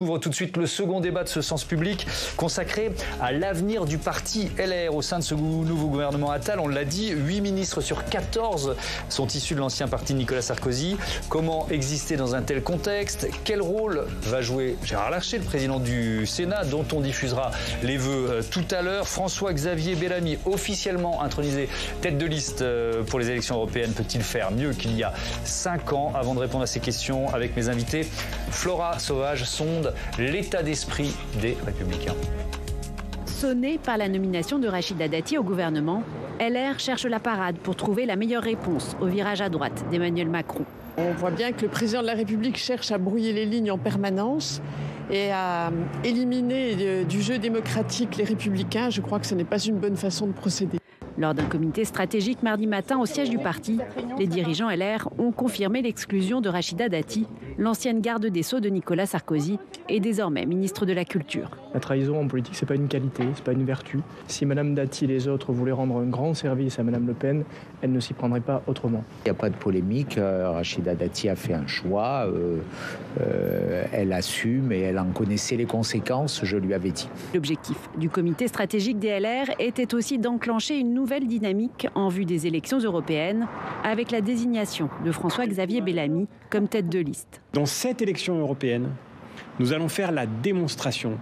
On ouvre tout de suite le second débat de ce sens public consacré à l'avenir du parti LR. Au sein de ce nouveau gouvernement Attal, on l'a dit, 8 ministres sur 14 sont issus de l'ancien parti de Nicolas Sarkozy. Comment exister dans un tel contexte? Quel rôle va jouer Gérard Larcher, le président du Sénat, dont on diffusera les vœux tout à l'heure? François-Xavier Bellamy, officiellement intronisé tête de liste pour les élections européennes, peut-il faire mieux qu'il y a 5 ans? Avant de répondre à ces questions avec mes invités, Flora Sauvage sonde l'état d'esprit des Républicains. Sonné par la nomination de Rachida Dati au gouvernement, LR cherche la parade pour trouver la meilleure réponse au virage à droite d'Emmanuel Macron. On voit bien que le président de la République cherche à brouiller les lignes en permanence et à éliminer du jeu démocratique les Républicains. Je crois que ce n'est pas une bonne façon de procéder. Lors d'un comité stratégique mardi matin au siège du parti, les dirigeants LR ont confirmé l'exclusion de Rachida Dati, l'ancienne garde des Sceaux de Nicolas Sarkozy et désormais ministre de la Culture. La trahison en politique, c'est pas une qualité, c'est pas une vertu. Si Madame Dati et les autres voulaient rendre un grand service à Madame Le Pen, elle ne s'y prendrait pas autrement. Il n'y a pas de polémique, Rachida Dati a fait un choix, elle assume et elle en connaissait les conséquences, je lui avais dit. L'objectif du comité stratégique des LR était aussi d'enclencher une nouvelle dynamique en vue des élections européennes, avec la désignation de François-Xavier Bellamy comme tête de liste. Dans cette élection européenne, nous allons faire la démonstration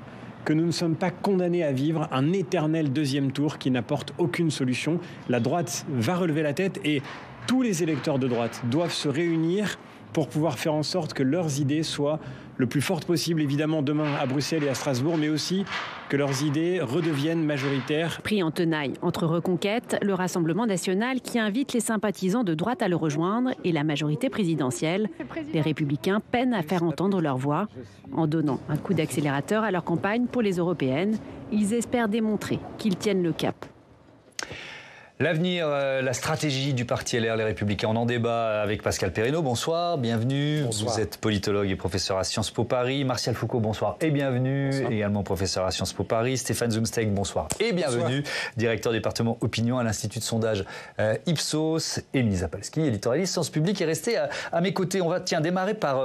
que nous ne sommes pas condamnés à vivre un éternel deuxième tour qui n'apporte aucune solution. La droite va relever la tête et tous les électeurs de droite doivent se réunir pour pouvoir faire en sorte que leurs idées soient le plus fortes possible, évidemment demain à Bruxelles et à Strasbourg, mais aussi que leurs idées redeviennent majoritaires. Pris en tenaille entre Reconquête, le Rassemblement national qui invite les sympathisants de droite à le rejoindre et la majorité présidentielle, les Républicains peinent à faire entendre leur voix. En donnant un coup d'accélérateur à leur campagne pour les européennes, ils espèrent démontrer qu'ils tiennent le cap. L'avenir, la stratégie du parti LR, les Républicains, on en débat avec Pascal Perrineau. Bonsoir, bienvenue. Bonsoir. Vous êtes politologue et professeur à Sciences Po Paris. Martial Foucault, bonsoir et bienvenue. Bonsoir. Également professeur à Sciences Po Paris. Stéphane Zumsteg, bonsoir et bienvenue. Bonsoir. Directeur du département opinion à l'Institut de sondage Ipsos. Et Lisa Palski, éditorialiste Sciences publiques, est restée à mes côtés. On va démarrer par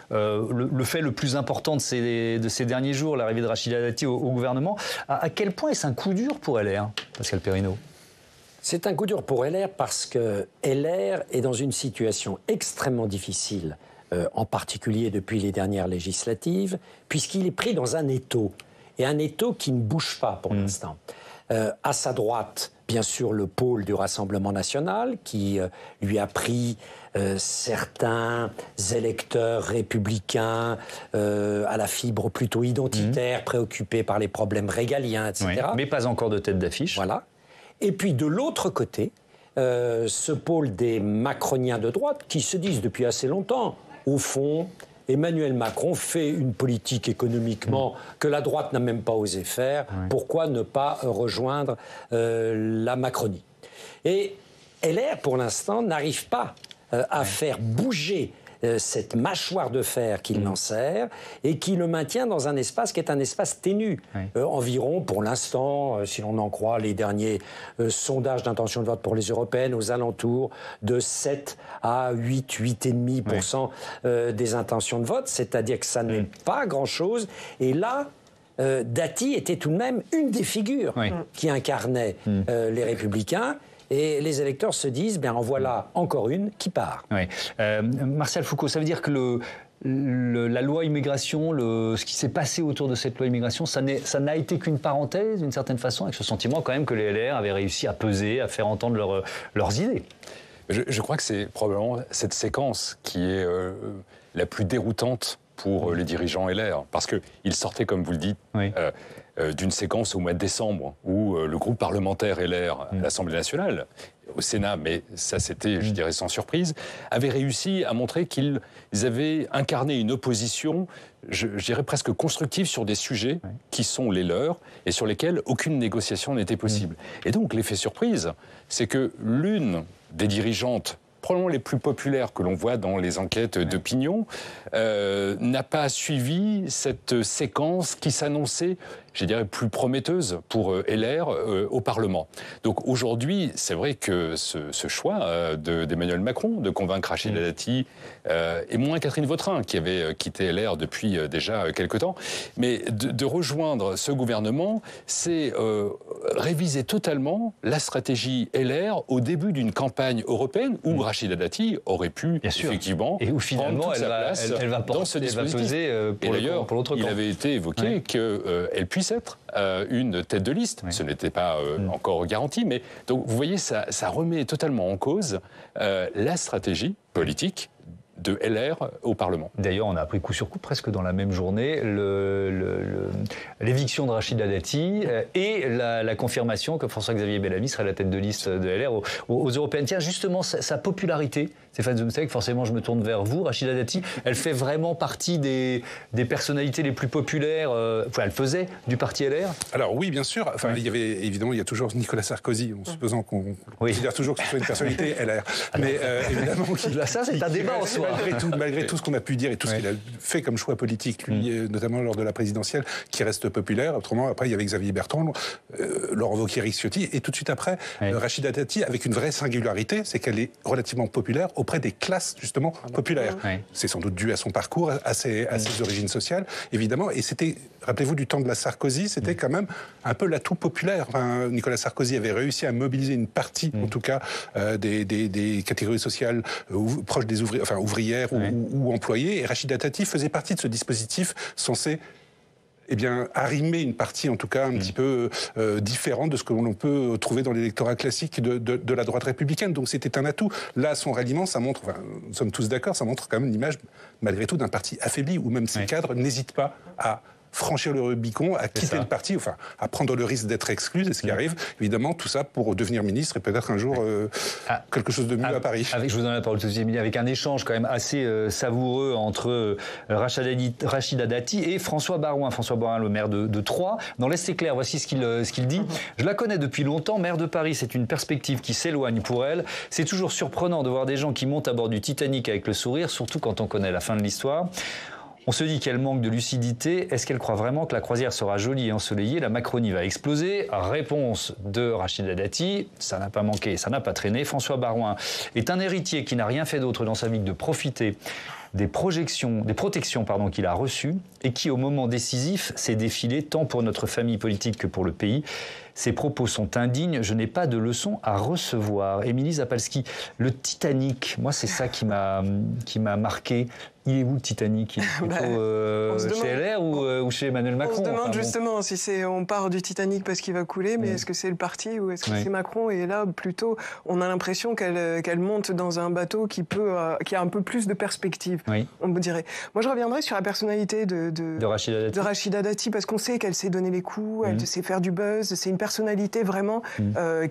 le fait le plus important de ces derniers jours, l'arrivée de Rachida Dati au gouvernement. À quel point est-ce un coup dur pour LR, Pascal Perrineau? C'est un coup dur pour LR parce que LR est dans une situation extrêmement difficile, en particulier depuis les dernières législatives, puisqu'il est pris dans un étau, et un étau qui ne bouge pas pour l'instant. À sa droite, bien sûr, le pôle du Rassemblement national, qui lui a pris certains électeurs républicains à la fibre plutôt identitaire, préoccupés par les problèmes régaliens, etc. Oui, mais pas encore de tête d'affiche. Voilà. Et puis de l'autre côté, ce pôle des macroniens de droite qui se disent depuis assez longtemps, au fond, Emmanuel Macron fait une politique économiquement que la droite n'a même pas osé faire, pourquoi ne pas rejoindre la Macronie? Et LR, pour l'instant, n'arrive pas à faire bouger cette mâchoire de fer qui l'enserre et qui le maintient dans un espace qui est un espace ténu. Environ, pour l'instant, si l'on en croit les derniers sondages d'intention de vote pour les européennes, aux alentours de 7 à 8,5% des intentions de vote, c'est-à-dire que ça n'est pas grand-chose. Et là, Dati était tout de même une des figures qui incarnait les Républicains. Et les électeurs se disent, bien en voilà encore une qui part. Oui. Martial Foucault, ça veut dire que la loi immigration, ce qui s'est passé autour de cette loi immigration, ça n'a été qu'une parenthèse, d'une certaine façon, avec ce sentiment quand même que les LR avaient réussi à peser, à faire entendre leurs idées. Je crois que c'est probablement cette séquence qui est la plus déroutante pour les dirigeants LR, parce qu'ils sortaient, comme vous le dites, d'une séquence au mois de décembre où le groupe parlementaire LR à l'Assemblée nationale, au Sénat, mais ça c'était, je dirais, sans surprise, avait réussi à montrer qu'ils avaient incarné une opposition, je dirais presque constructive sur des sujets qui sont les leurs et sur lesquels aucune négociation n'était possible. Et donc l'effet surprise, c'est que l'une des dirigeantes probablement les plus populaires que l'on voit dans les enquêtes d'opinion, n'a pas suivi cette séquence qui s'annonçait, je dirais, plus prometteuse pour LR au Parlement. Donc aujourd'hui, c'est vrai que ce choix d'Emmanuel Macron de convaincre Rachida Dati, et moins Catherine Vautrin, qui avait quitté LR depuis déjà quelque temps, mais de rejoindre ce gouvernement, c'est réviser totalement la stratégie LR au début d'une campagne européenne où Rachida Dati aurait pu effectivement et où finalement prendre toute sa place dans ce dispositif. Et d'ailleurs, il avait été évoqué qu'elle puisse être une tête de liste. Ce n'était pas encore garanti, mais donc vous voyez, ça remet totalement en cause la stratégie politique de LR au Parlement. D'ailleurs, on a appris coup sur coup, presque dans la même journée, l'éviction de Rachida Dati et la confirmation que François-Xavier Bellamy serait la tête de liste de LR aux Européennes. Tiens, justement, sa popularité, Stéphane Zumtheg, forcément je me tourne vers vous. Rachida Dati, elle fait vraiment partie des personnalités les plus populaires, elle faisait du parti LR? Alors oui, bien sûr. Enfin, il y a toujours Nicolas Sarkozy, en supposant qu'on considère toujours que ce soit une personnalité LR. Mais évidemment... Ça, c'est un débat en soi. Malgré tout ce qu'on a pu dire et tout ce qu'il a fait comme choix politique, lui, notamment lors de la présidentielle, qui reste populaire. Autrement, après, il y avait Xavier Bertrand, Laurent Wauquiez-Ricciotti, et tout de suite après, Rachida Dati, avec une vraie singularité, c'est qu'elle est relativement populaire auprès des classes, justement, populaires. C'est sans doute dû à son parcours, à ses origines sociales, évidemment. Et c'était, rappelez-vous, du temps de la Sarkozy, c'était quand même un peu l'atout populaire. Enfin, Nicolas Sarkozy avait réussi à mobiliser une partie, en tout cas, des catégories sociales proches des ouvrières ou employés. Et Rachida Dati faisait partie de ce dispositif censé arrimer une partie, en tout cas, un petit peu différente de ce que l'on peut trouver dans l'électorat classique de la droite républicaine. Donc c'était un atout. Là, son ralliement, ça montre, nous sommes tous d'accord, ça montre quand même une image, malgré tout, d'un parti affaibli, où même ses cadres n'hésitent pas à franchir le Rubicon, à quitter le parti, à prendre le risque d'être exclu, c'est ce qui arrive. Évidemment, tout ça pour devenir ministre et peut-être un jour quelque chose de mieux à Paris. Je vous en ai la parole tout de suite, avec un échange quand même assez savoureux entre Rachida Dati et François Baroin. François Baroin, le maire de Troyes. Dans l'Est éclair, voici ce qu'il dit. Je la connais depuis longtemps, maire de Paris, c'est une perspective qui s'éloigne pour elle. C'est toujours surprenant de voir des gens qui montent à bord du Titanic avec le sourire, surtout quand on connaît la fin de l'histoire. On se dit qu'elle manque de lucidité. Est-ce qu'elle croit vraiment que la croisière sera jolie et ensoleillée? La Macronie va exploser. Réponse de Rachida Dati. Ça n'a pas manqué, ça n'a pas traîné. François Baroin est un héritier qui n'a rien fait d'autre dans sa vie que de profiter des protections qu'il a reçues et qui, au moment décisif, s'est défilé tant pour notre famille politique que pour le pays. Ces propos sont indignes, je n'ai pas de leçons à recevoir. Émilie Zapalski, le Titanic, moi c'est ça qui m'a marqué. Il est où le Titanic? Il est plutôt chez LR ou chez Emmanuel Macron? On se demande justement si on part du Titanic parce qu'il va couler, mais est-ce que c'est le parti ou est-ce que c'est Macron? Et là, plutôt, on a l'impression qu'elle monte dans un bateau qui a un peu plus de perspective, on me dirait. Moi, je reviendrai sur la personnalité de Rachida Dati, parce qu'on sait qu'elle sait donner les coups, elle sait faire du buzz, c'est une personnalité vraiment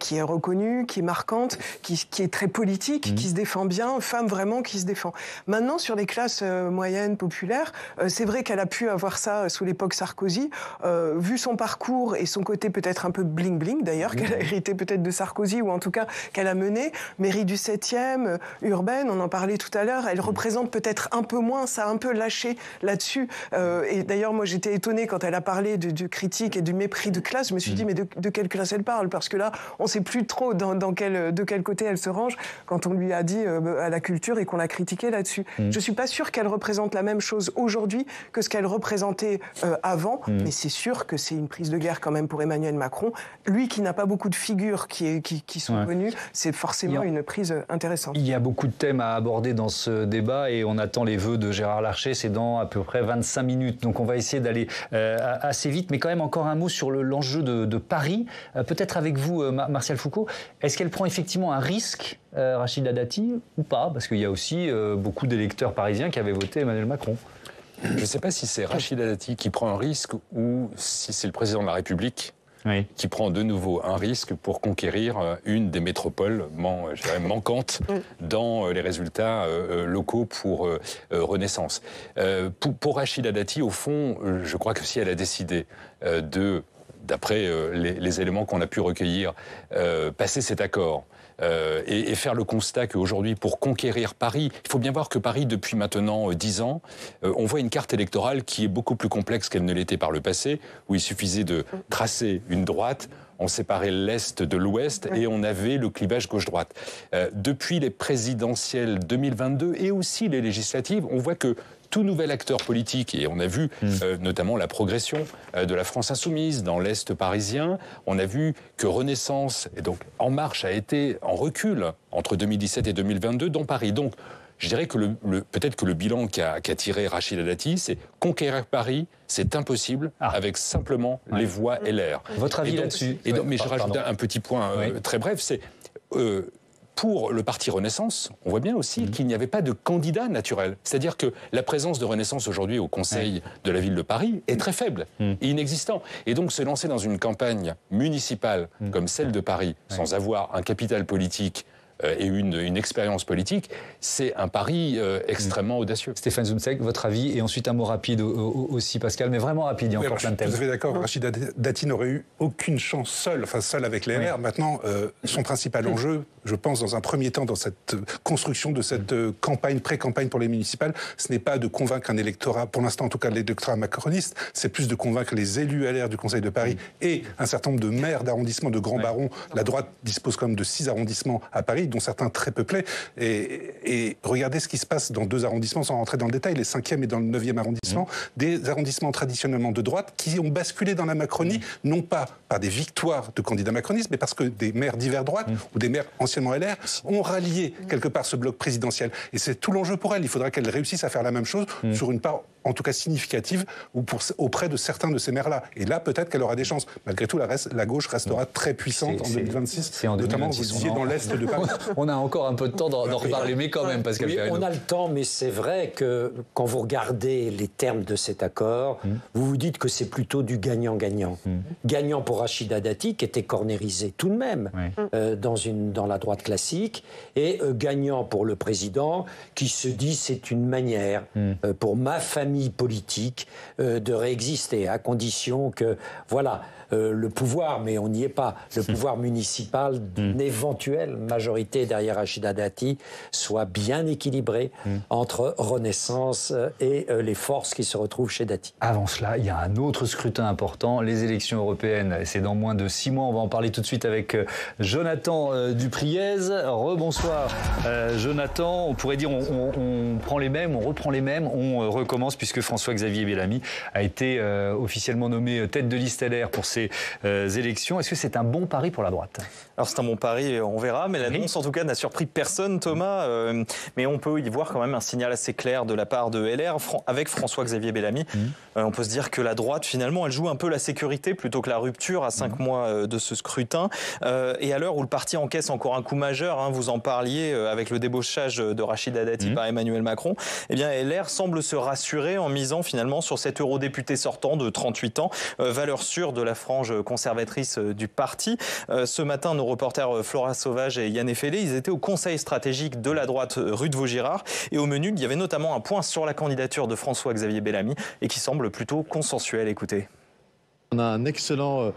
qui est reconnue, qui est marquante, qui est très politique, qui se défend bien, femme vraiment qui se défend. Maintenant, sur les classes moyennes, populaires, c'est vrai qu'elle a pu avoir ça sous l'époque Sarkozy, vu son parcours et son côté peut-être un peu bling-bling d'ailleurs, qu'elle a hérité peut-être de Sarkozy, ou en tout cas qu'elle a mené, mairie du 7e, urbaine, on en parlait tout à l'heure, elle représente peut-être un peu moins, ça a un peu lâché là-dessus. Et d'ailleurs, moi j'étais étonnée quand elle a parlé du critique et du mépris de classe, je me suis dit, mais de quelle classe elle parle? Parce que là, on ne sait plus trop de quel côté elle se range quand on lui a dit à la culture et qu'on l'a critiquée là-dessus. Je ne suis pas sûre qu'elle représente la même chose aujourd'hui que ce qu'elle représentait avant, mais c'est sûr que c'est une prise de guerre quand même pour Emmanuel Macron. Lui qui n'a pas beaucoup de figures qui sont connues, c'est forcément une prise intéressante. Il y a beaucoup de thèmes à aborder dans ce débat et on attend les vœux de Gérard Larcher, c'est dans à peu près 25 minutes. Donc on va essayer d'aller assez vite, mais quand même encore un mot sur l'enjeu de Paris. Peut-être avec vous, Martial Foucault, est-ce qu'elle prend effectivement un risque, Rachida Dati, ou pas? Parce qu'il y a aussi beaucoup d'électeurs parisiens qui avaient voté Emmanuel Macron. Je ne sais pas si c'est Rachida Dati qui prend un risque ou si c'est le président de la République qui prend de nouveau un risque pour conquérir une des métropoles manquantes dans les résultats locaux pour Renaissance. Pour Rachida Dati, au fond, je crois que si elle a décidé d'après les éléments qu'on a pu recueillir, passer cet accord et faire le constat qu'aujourd'hui, pour conquérir Paris, il faut bien voir que Paris, depuis maintenant 10 ans, on voit une carte électorale qui est beaucoup plus complexe qu'elle ne l'était par le passé, où il suffisait de tracer une droite, on séparait l'Est de l'Ouest et on avait le clivage gauche-droite. Depuis les présidentielles 2022 et aussi les législatives, on voit que tout nouvel acteur politique, et on a vu notamment la progression de la France insoumise dans l'Est parisien, on a vu que Renaissance, et donc En Marche, a été en recul entre 2017 et 2022 dans Paris. Donc, je dirais que peut-être que le bilan qu'a tiré Rachida Dati, c'est conquérir Paris, c'est impossible avec simplement les voix LR. Votre avis là-dessus? Mais je rajoute un petit point très bref, c'est pour le parti Renaissance, on voit bien aussi qu'il n'y avait pas de candidat naturel. C'est-à-dire que la présence de Renaissance aujourd'hui au Conseil de la ville de Paris est très faible et inexistant. Et donc se lancer dans une campagne municipale comme celle de Paris, sans avoir un capital politique et une expérience politique, c'est un pari extrêmement audacieux. Stéphane Zumzeg, votre avis, et ensuite un mot rapide aussi, Pascal, mais vraiment rapide, il y a encore plein de thèmes. Je suis tout à fait d'accord, Rachida Dati n'aurait eu aucune chance seule avec les LR. Maintenant, son principal enjeu, je pense, dans un premier temps, dans cette construction de cette pré-campagne pour les municipales, ce n'est pas de convaincre un électorat, pour l'instant en tout cas l'électorat macroniste, c'est plus de convaincre les élus LR du Conseil de Paris et un certain nombre de maires d'arrondissement, de grands barons. La droite dispose quand même de 6 arrondissements à Paris, dont certains très peuplés. Et regardez ce qui se passe dans 2 arrondissements, sans rentrer dans le détail, les 5e et dans le 9e arrondissement, des arrondissements traditionnellement de droite qui ont basculé dans la Macronie, non pas par des victoires de candidats macronistes, mais parce que des maires d'hiver droite ou des maires anciennement LR ont rallié quelque part ce bloc présidentiel. Et c'est tout l'enjeu pour elle. Il faudra qu'elle réussisse à faire la même chose sur une part en tout cas significative, ou auprès de certains de ces maires-là. Et là, peut-être qu'elle aura des chances. Malgré tout, la gauche restera très puissante en 2026, notamment, vous disiez, dans l'Est de Paris. On a encore un peu de temps d'en reparler, mais quand même, Pascal Perrineau. On a le temps, mais c'est vrai que quand vous regardez les termes de cet accord, vous vous dites que c'est plutôt du gagnant-gagnant. Gagnant pour Rachida Dati, qui était cornérisée tout de même dans la droite classique, et gagnant pour le président, qui se dit c'est une manière pour ma famille politique de réexister, à condition que, voilà, le pouvoir, mais on n'y est pas, le pouvoir municipal d'une éventuelle majorité derrière Rachida Dati soit bien équilibré entre Renaissance et les forces qui se retrouvent chez Dati. Avant cela, il y a un autre scrutin important, les élections européennes. C'est dans moins de 6 mois. On va en parler tout de suite avec Jonathan Dupriez. Rebonsoir Jonathan. On pourrait dire on prend les mêmes, on reprend les mêmes, on recommence puisque François-Xavier Bellamy a été officiellement nommé tête de liste LR pour ces élections. Est-ce que c'est un bon pari pour la droite? Alors c'est un bon pari, on verra, mais l'annonce en tout cas n'a surpris personne, Thomas. Mais on peut y voir quand même un signal assez clair de la part de LR avec François-Xavier Bellamy. On peut se dire que la droite, finalement, elle joue un peu la sécurité plutôt que la rupture à 5 mois de ce scrutin. Et à l'heure où le parti encaisse encore un coup majeur, vous en parliez avec le débauchage de Rachida Dati par Emmanuel Macron, eh bien LR semble se rassurer en misant finalement sur cet eurodéputé sortant de 38 ans, valeur sûre de la frange conservatrice du parti. Ce matin, nos reporters Flora Sauvage et Yann Effelé, ils étaient au conseil stratégique de la droite rue de Vaugirard. Et au menu, il y avait notamment un point sur la candidature de François-Xavier Bellamy et qui semble plutôt consensuel. Écoutez. On a un excellent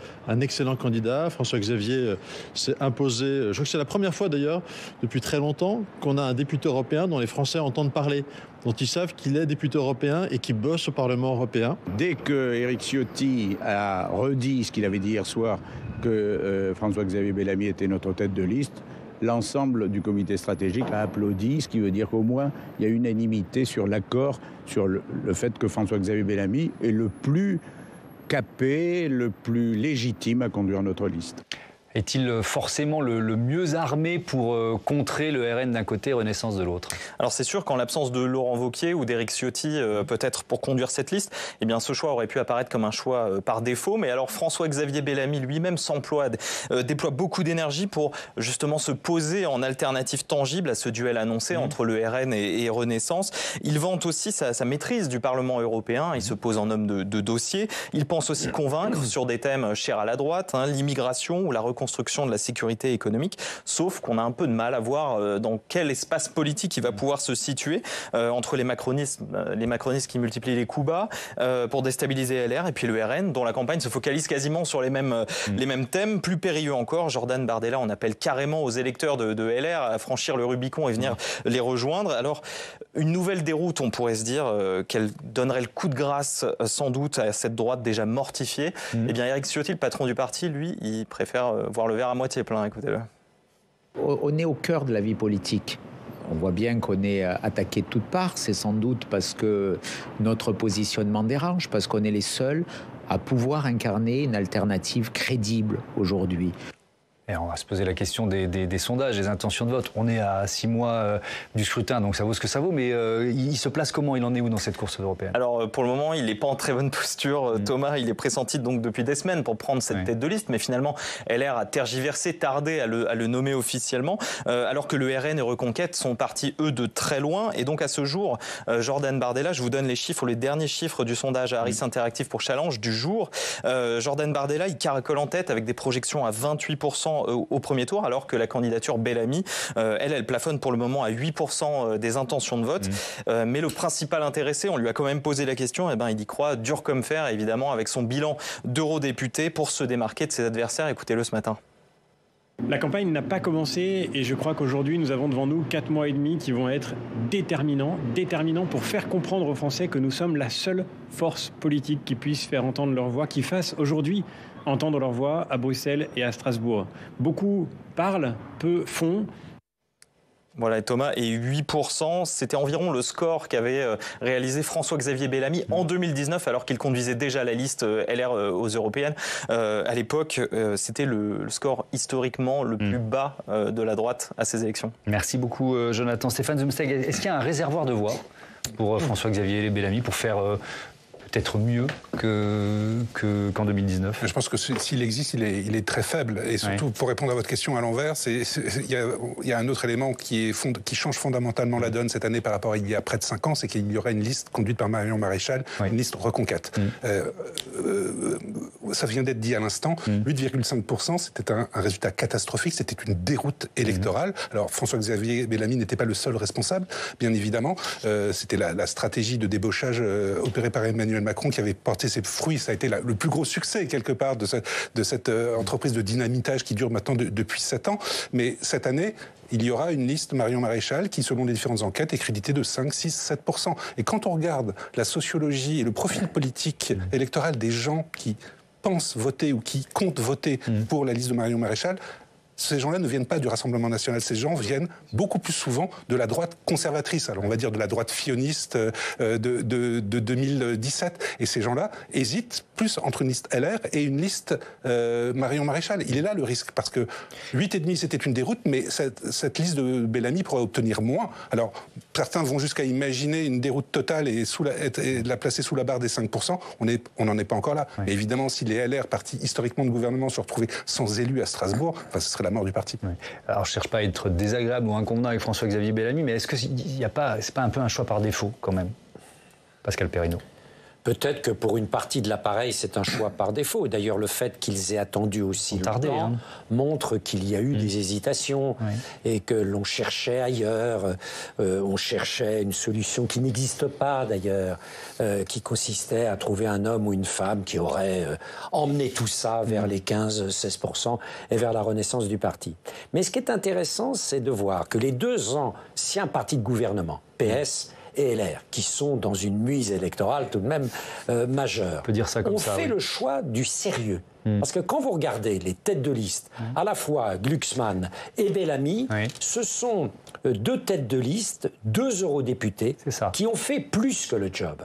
candidat. François-Xavier s'est imposé. Je crois que c'est la première fois d'ailleurs, depuis très longtemps, qu'on a un député européen dont les Français entendent parler, dont ils savent qu'il est député européen et qu'il bosse au Parlement européen. Dès que Éric Ciotti a redit ce qu'il avait dit hier soir, que François-Xavier Bellamy était notre tête de liste, l'ensemble du comité stratégique a applaudi, ce qui veut dire qu'au moins il y a unanimité sur l'accord, sur le fait que François-Xavier Bellamy est le plus capé, le plus légitime à conduire notre liste. Est-il forcément le mieux armé pour contrer le RN d'un côté et Renaissance de l'autre? Alors c'est sûr qu'en l'absence de Laurent Wauquiez ou d'Éric Ciotti, peut-être pour conduire cette liste, eh bien ce choix aurait pu apparaître comme un choix par défaut. Mais alors François-Xavier Bellamy lui-même déploie beaucoup d'énergie pour justement se poser en alternative tangible à ce duel annoncé entre le RN et Renaissance. Il vante aussi sa maîtrise du Parlement européen. Il se pose en homme de dossier. Il pense aussi convaincre sur des thèmes chers à la droite, l'immigration ou la reconstruction reconstruction de la sécurité économique, sauf qu'on a un peu de mal à voir dans quel espace politique il va pouvoir se situer entre les macronistes qui multiplient les coups bas pour déstabiliser LR et puis le RN, dont la campagne se focalise quasiment sur les mêmes thèmes. Plus périlleux encore, Jordan Bardella, on appelle carrément aux électeurs de LR à franchir le Rubicon et venir les rejoindre. Alors, une nouvelle déroute, on pourrait se dire qu'elle donnerait le coup de grâce sans doute à cette droite déjà mortifiée. Eh bien, Éric Ciotti, le patron du parti, lui, il préfère voir le verre à moitié plein. Écoutez-le. On est au cœur de la vie politique. On voit bien qu'on est attaqué de toutes parts. C'est sans doute parce que notre positionnement dérange, parce qu'on est les seuls à pouvoir incarner une alternative crédible aujourd'hui. Et on va se poser la question des sondages, des intentions de vote. On est à 6 mois du scrutin, donc ça vaut ce que ça vaut. Mais il se place comment? Il en est où dans cette course européenne? Alors pour le moment, il n'est pas en très bonne posture. Thomas, il est pressenti donc depuis des semaines pour prendre cette tête de liste. Mais finalement, LR a tergiversé, tardé à le nommer officiellement. Alors que le RN et Reconquête sont partis, eux, de très loin. Et donc à ce jour, Jordan Bardella, je vous donne les derniers chiffres du sondage à Harris Interactive pour Challenge du jour. Jordan Bardella, il caracole en tête avec des projections à 28% au premier tour, alors que la candidature Bellamy, elle plafonne pour le moment à 8% des intentions de vote. Mais le principal intéressé, on lui a quand même posé la question, il y croit dur comme fer, évidemment, avec son bilan d'eurodéputé pour se démarquer de ses adversaires. Écoutez-le ce matin. La campagne n'a pas commencé et je crois qu'aujourd'hui, nous avons devant nous 4 mois et demi qui vont être déterminants pour faire comprendre aux Français que nous sommes la seule force politique qui puisse faire entendre leur voix, qui fasse aujourd'hui entendre leur voix à Bruxelles et à Strasbourg. Beaucoup parlent, peu font. Voilà, Thomas, et 8%, c'était environ le score qu'avait réalisé François-Xavier Bellamy en 2019, alors qu'il conduisait déjà la liste LR aux européennes. À l'époque, c'était le score historiquement le plus bas de la droite à ces élections. Merci beaucoup, Jonathan. Stéphane Zumsteg, est-ce qu'il y a un réservoir de voix pour François-Xavier Bellamy pour faire peut-être mieux qu'en 2019? Je pense que s'il existe, il est très faible. Et surtout, pour répondre à votre question à l'envers, il y a un autre élément qui change fondamentalement la donne cette année par rapport à il y a près de 5 ans, c'est qu'il y aura une liste conduite par Marion Maréchal, une liste Reconquête. Ça vient d'être dit à l'instant, 8,5%, c'était un résultat catastrophique, c'était une déroute électorale. Alors, François-Xavier Bellamy n'était pas le seul responsable, bien évidemment. C'était la stratégie de débauchage opérée par Emmanuel Macron qui avait porté ses fruits. Ça a été le plus gros succès, quelque part, de cette entreprise de dynamitage qui dure maintenant depuis 7 ans. Mais cette année, il y aura une liste Marion Maréchal qui, selon les différentes enquêtes, est créditée de 5, 6, 7%. Et quand on regarde la sociologie et le profil politique électoral des gens qui pensent voter ou qui comptent voter pour la liste de Marion Maréchal, ces gens-là ne viennent pas du Rassemblement national. Ces gens viennent beaucoup plus souvent de la droite conservatrice. Alors on va dire de la droite filloniste de 2017. Et ces gens-là hésitent plus entre une liste LR et une liste Marion Maréchal. Il est là le risque, parce que 8,5 c'était une déroute, mais cette liste de Bellamy pourrait obtenir moins. Alors certains vont jusqu'à imaginer une déroute totale et la placer sous la barre des 5%. On n'en est pas encore là. Et évidemment, si les LR, partis historiquement de gouvernement, se retrouvaient sans élus à Strasbourg, ce serait la mort du parti. Alors je ne cherche pas à être désagréable ou inconvenant avec François-Xavier Bellamy, mais est-ce que c'est pas un peu un choix par défaut quand même, Pascal Perrineau? Peut-être que pour une partie de l'appareil, c'est un choix par défaut. D'ailleurs, le fait qu'ils aient attendu aussi longtemps montre qu'il y a eu des hésitations et que l'on cherchait ailleurs. On cherchait une solution qui n'existe pas, d'ailleurs, qui consistait à trouver un homme ou une femme qui aurait emmené tout ça vers les 15-16% et vers la renaissance du parti. Mais ce qui est intéressant, c'est de voir que les deux anciens partis de gouvernement, PS et LR, qui sont dans une muse électorale tout de même majeure, on peut dire ça comme ça, fait le choix du sérieux. Parce que quand vous regardez les têtes de liste, à la fois Glucksmann et Bellamy, ce sont 2 têtes de liste, 2 eurodéputés qui ont fait plus que le job.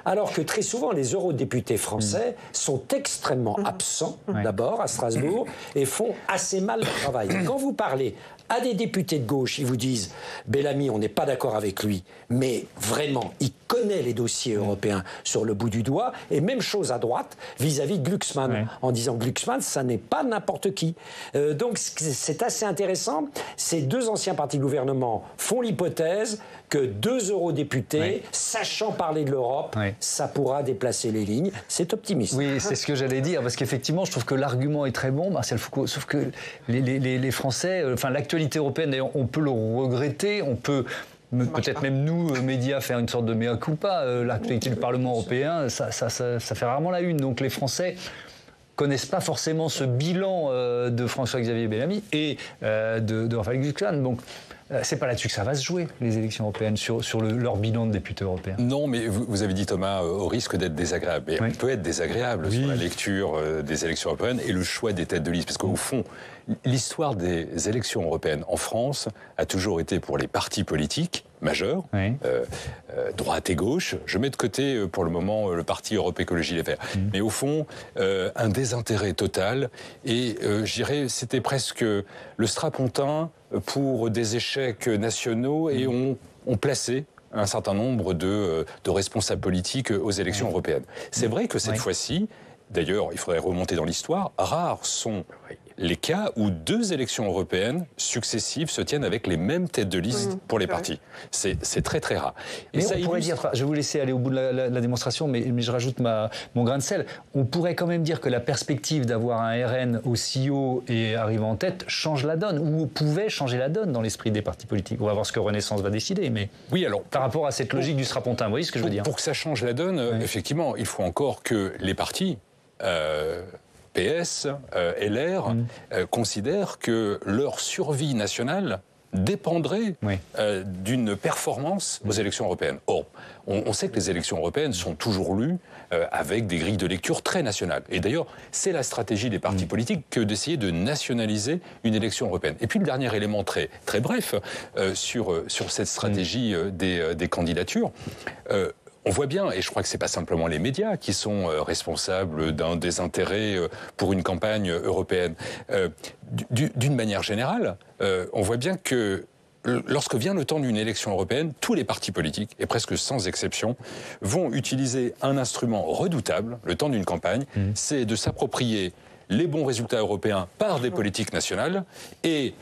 Alors que très souvent, les eurodéputés français sont extrêmement absents, d'abord, à Strasbourg, et font assez mal le travail. Quand vous parlez à des députés de gauche, ils vous disent « Bellamy, on n'est pas d'accord avec lui, mais vraiment, il connaît les dossiers européens sur le bout du doigt. » Et même chose à droite, vis-à-vis de Glucksmann, en disant président Glucksmann, ça n'est pas n'importe qui. Donc c'est assez intéressant. Ces deux anciens partis de gouvernement font l'hypothèse que 2 eurodéputés, sachant parler de l'Europe, ça pourra déplacer les lignes. C'est optimiste. Oui, c'est ce que j'allais dire, parce qu'effectivement, je trouve que l'argument est très bon, Martial Foucault, sauf que les Français, enfin l'actualité européenne, on peut le regretter, on peut... Peut-être même nous, médias, faire une sorte de mea culpa. L'actualité du Parlement européen, ça fait rarement la une. Donc les Français connaissent pas forcément ce bilan de François-Xavier Bellamy et de Raphaël Glucksmann. Donc c'est pas là-dessus que ça va se jouer, les élections européennes, sur leur bilan de députés européens. Non, mais vous avez dit, Thomas, au risque d'être désagréable. Et on peut être désagréable sur la lecture des élections européennes et le choix des têtes de liste. Parce qu'au fond, l'histoire des élections européennes en France a toujours été pour les partis politiques majeurs, droite et gauche. Je mets de côté pour le moment le parti Europe Écologie Les Verts. Mais au fond, un désintérêt total. Et je dirais, c'était presque le strapontin pour des échecs nationaux et on plaçait un certain nombre de responsables politiques aux élections européennes. C'est vrai que cette fois-ci, d'ailleurs, il faudrait remonter dans l'histoire, rares sont les cas où 2 élections européennes successives se tiennent avec les mêmes têtes de liste pour les partis. C'est très très rare. Et ça, on pourrait dire, je vais vous laisser aller au bout de la démonstration, mais je rajoute mon grain de sel. On pourrait quand même dire que la perspective d'avoir un RN aussi haut et arrivant en tête change la donne, ou pouvait changer la donne dans l'esprit des partis politiques. On va voir ce que Renaissance va décider, mais oui, alors, par rapport à cette logique du strapontin, vous voyez ce que je veux dire? Pour que ça change la donne, effectivement, il faut encore que les partis... PS, LR, considèrent que leur survie nationale dépendrait d'une performance aux élections européennes. Or, on sait que les élections européennes sont toujours lues avec des grilles de lecture très nationales. Et d'ailleurs, c'est la stratégie des partis politiques que d'essayer de nationaliser une élection européenne. Et puis le dernier élément très, très bref sur cette stratégie des candidatures, on voit bien, et je crois que ce n'est pas simplement les médias qui sont responsables d'un désintérêt pour une campagne européenne. D'une manière générale, on voit bien que lorsque vient le temps d'une élection européenne, tous les partis politiques, et presque sans exception, vont utiliser un instrument redoutable, le temps d'une campagne, c'est de s'approprier les bons résultats européens par des politiques nationales et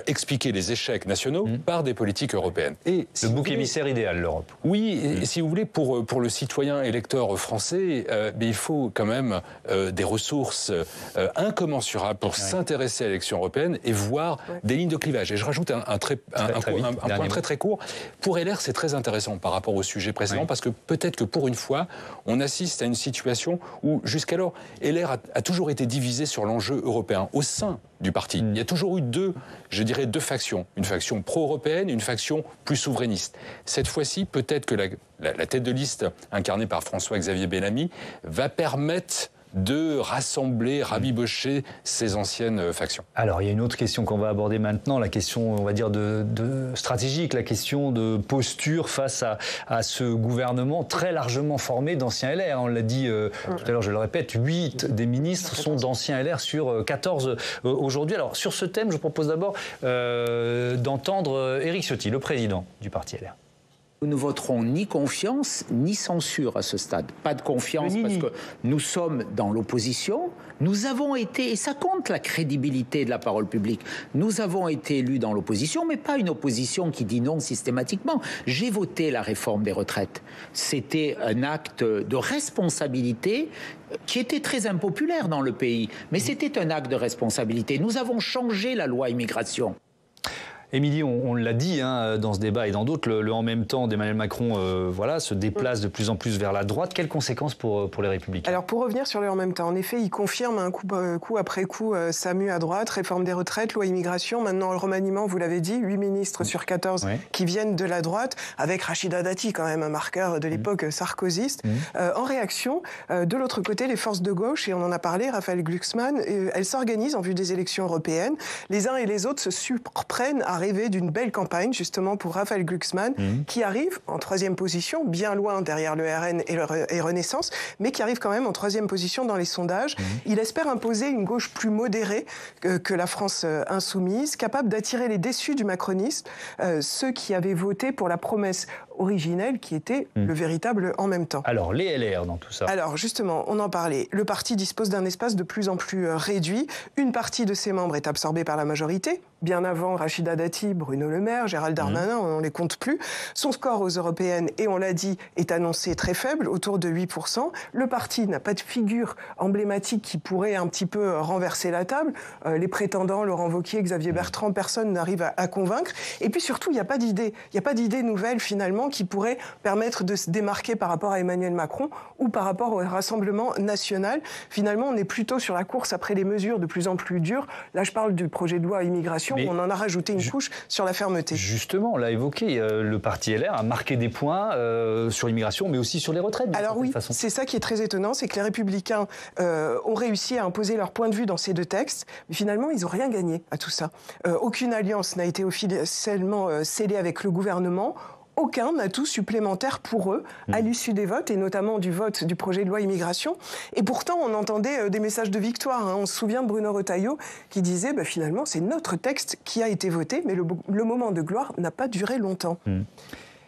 expliquer les échecs nationaux par des politiques européennes. Et le bouc émissaire idéal, l'Europe. Oui, et si vous voulez, pour le citoyen électeur français, il faut quand même des ressources incommensurables pour s'intéresser à l'élection européenne et voir des lignes de clivage. Et je rajoute un point très très court. Pour LR, c'est très intéressant par rapport au sujet précédent, parce que peut-être que pour une fois, on assiste à une situation où jusqu'alors, LR a toujours été divisé sur l'enjeu européen au sein du parti. Il y a toujours eu deux factions. Une faction pro-européenne et une faction plus souverainiste. Cette fois-ci, peut-être que la tête de liste incarnée par François-Xavier Bellamy va permettre de rassembler, rabibocher ces anciennes factions. Alors, il y a une autre question qu'on va aborder maintenant, la question, on va dire, de stratégique, la question de posture face à ce gouvernement très largement formé d'anciens LR. On l'a dit tout à l'heure, je le répète, 8 des ministres sont d'anciens LR sur 14 aujourd'hui. Alors, sur ce thème, je propose d'abord d'entendre Éric Ciotti, le président du parti LR. Nous ne voterons ni confiance ni censure à ce stade. Pas de confiance parce que nous sommes dans l'opposition. Nous avons été, et ça compte la crédibilité de la parole publique, nous avons été élus dans l'opposition, mais pas une opposition qui dit non systématiquement. J'ai voté la réforme des retraites. C'était un acte de responsabilité qui était très impopulaire dans le pays, mais c'était un acte de responsabilité. Nous avons changé la loi immigration. Émilie, on l'a dit dans ce débat et dans d'autres, le en même temps d'Emmanuel Macron se déplace de plus en plus vers la droite. Quelles conséquences pour les Républicains? Alors pour revenir sur le en même temps, en effet, il confirme un coup après coup sa mue à droite, réforme des retraites, loi immigration. Maintenant, le remaniement, vous l'avez dit, 8 ministres sur 14 qui viennent de la droite, avec Rachida Dati, quand même un marqueur de l'époque sarkozyste. En réaction, de l'autre côté, les forces de gauche, et on en a parlé, Raphaël Glucksmann, elles s'organisent en vue des élections européennes. Les uns et les autres se surprennent à rêver d'une belle campagne, justement, pour Raphaël Glucksmann, qui arrive en 3e position, bien loin derrière le RN et Renaissance, mais qui arrive quand même en 3e position dans les sondages. Il espère imposer une gauche plus modérée que la France insoumise, capable d'attirer les déçus du macronisme, ceux qui avaient voté pour la promesse originel qui était le véritable en même temps. Alors, les LR dans tout ça. Alors, justement, on en parlait. Le parti dispose d'un espace de plus en plus réduit. Une partie de ses membres est absorbée par la majorité. Bien avant Rachida Dati, Bruno Le Maire, Gérald Darmanin, on ne les compte plus. Son score aux européennes, et on l'a dit, est annoncé très faible, autour de 8%. Le parti n'a pas de figure emblématique qui pourrait un petit peu renverser la table. Les prétendants, Laurent Wauquiez, Xavier Bertrand, personne n'arrive à convaincre. Et puis surtout, il n'y a pas d'idée. Il n'y a pas d'idée nouvelle, finalement, qui pourrait permettre de se démarquer par rapport à Emmanuel Macron ou par rapport au Rassemblement national. Finalement, on est plutôt sur la course après les mesures de plus en plus dures. Là, je parle du projet de loi immigration. Mais on en a rajouté une couche sur la fermeté. Justement, on l'a évoqué, le parti LR a marqué des points sur l'immigration, mais aussi sur les retraites. Alors oui, c'est ça qui est très étonnant, c'est que les Républicains ont réussi à imposer leur point de vue dans ces deux textes, mais finalement, ils n'ont rien gagné à tout ça. Aucune alliance n'a été officiellement scellée avec le gouvernement. Aucun atout supplémentaire pour eux à l'issue des votes, et notamment du vote du projet de loi immigration. Et pourtant, on entendait des messages de victoire. On se souvient de Bruno Retailleau qui disait finalement, c'est notre texte qui a été voté, mais le moment de gloire n'a pas duré longtemps.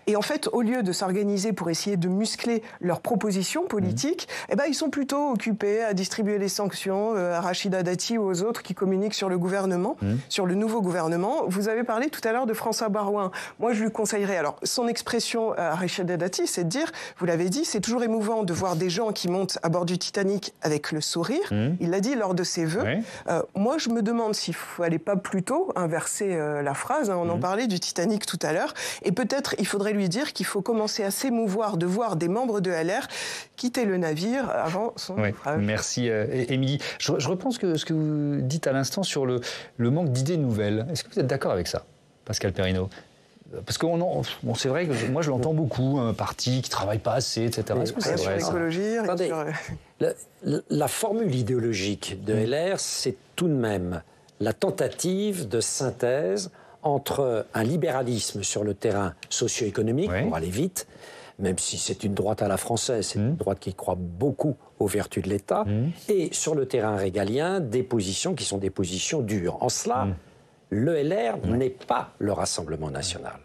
Et en fait, au lieu de s'organiser pour essayer de muscler leurs propositions politiques, ils sont plutôt occupés à distribuer les sanctions à Rachida Dati ou aux autres qui communiquent sur le gouvernement, sur le nouveau gouvernement. Vous avez parlé tout à l'heure de François Baroin. Moi, je lui conseillerais, alors, son expression à Rachida Dati, c'est de dire, vous l'avez dit, c'est toujours émouvant de voir des gens qui montent à bord du Titanic avec le sourire. Il l'a dit lors de ses vœux. Moi, je me demande s'il ne fallait pas plutôt inverser la phrase. On en parlait du Titanic tout à l'heure. Et peut-être, il faudrait lui dire qu'il faut commencer à s'émouvoir de voir des membres de LR quitter le navire avant son naufrage. Merci Émilie. Je repense ce que vous dites à l'instant sur le manque d'idées nouvelles. Est-ce que vous êtes d'accord avec ça, Pascal Perrineau ? Parce que c'est vrai que moi je l'entends beaucoup, un parti qui ne travaille pas assez, etc. Est-ce que c'est vrai, sur l'écologie, Attendez, la formule idéologique de LR, c'est tout de même la tentative de synthèse entre un libéralisme sur le terrain socio-économique, pour aller vite, même si c'est une droite à la française, c'est une droite qui croit beaucoup aux vertus de l'État, et sur le terrain régalien, des positions qui sont des positions dures. En cela, le LR n'est pas le Rassemblement national.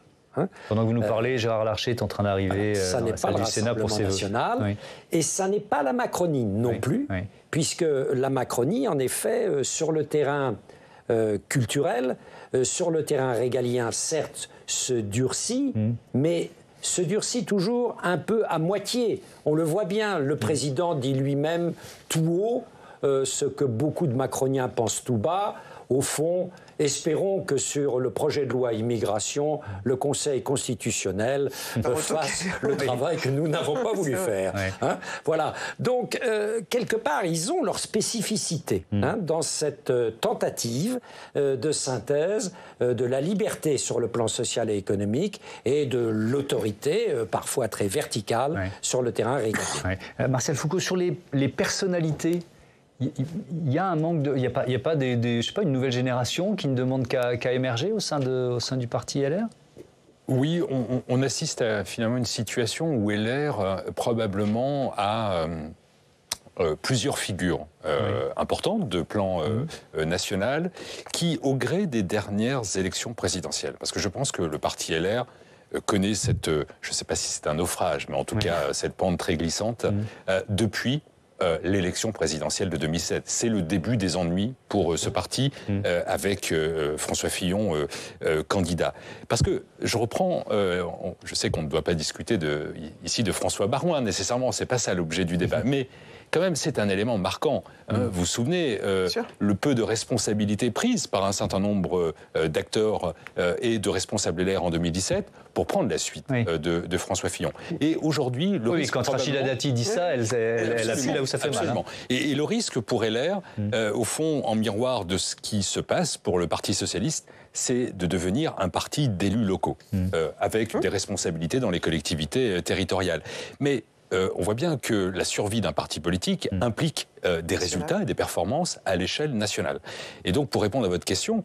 Pendant que vous nous parlez, Gérard Larcher est en train d'arriver dans la salle du Sénat pour ses national, et ça n'est pas la Macronie non plus, puisque la Macronie, en effet, sur le terrain culturel, sur le terrain régalien, certes, se durcit, mais se durcit toujours un peu à moitié. On le voit bien, le président dit lui-même tout haut ce que beaucoup de macroniens pensent tout bas. Au fond, espérons que sur le projet de loi immigration, le Conseil constitutionnel fasse le travail que nous n'avons pas voulu faire. Voilà. Donc, quelque part, ils ont leur spécificité dans cette tentative de synthèse de la liberté sur le plan social et économique et de l'autorité, parfois très verticale, sur le terrain régalien. Martial Foucault, sur les personnalités, il y a un manque de... Il n'y a pas, je sais pas, une nouvelle génération qui ne demande qu'à émerger au sein du parti LR ? Oui, on assiste à finalement une situation où LR probablement a plusieurs figures importantes de plan national qui, au gré des dernières élections présidentielles, parce que je pense que le parti LR connaît cette, je ne sais pas si c'est un naufrage, mais en tout cas cette pente très glissante, depuis l'élection présidentielle de 2007. C'est le début des ennuis pour ce parti avec François Fillon candidat. Parce que je reprends, je sais qu'on ne doit pas discuter ici de François Baroin nécessairement, c'est pas ça l'objet du débat, mais quand même, c'est un élément marquant. Vous vous souvenez, le peu de responsabilités prises par un certain nombre d'acteurs et de responsables LR en 2017 pour prendre la suite de François Fillon. Et aujourd'hui, le risque... Quand Rachida Dati dit ça, elle appuie là où ça fait mal. Et le risque pour LR, au fond, en miroir de ce qui se passe pour le Parti socialiste, c'est de devenir un parti d'élus locaux, avec des responsabilités dans les collectivités territoriales. Mais on voit bien que la survie d'un parti politique implique des résultats et des performances à l'échelle nationale. Et donc, pour répondre à votre question,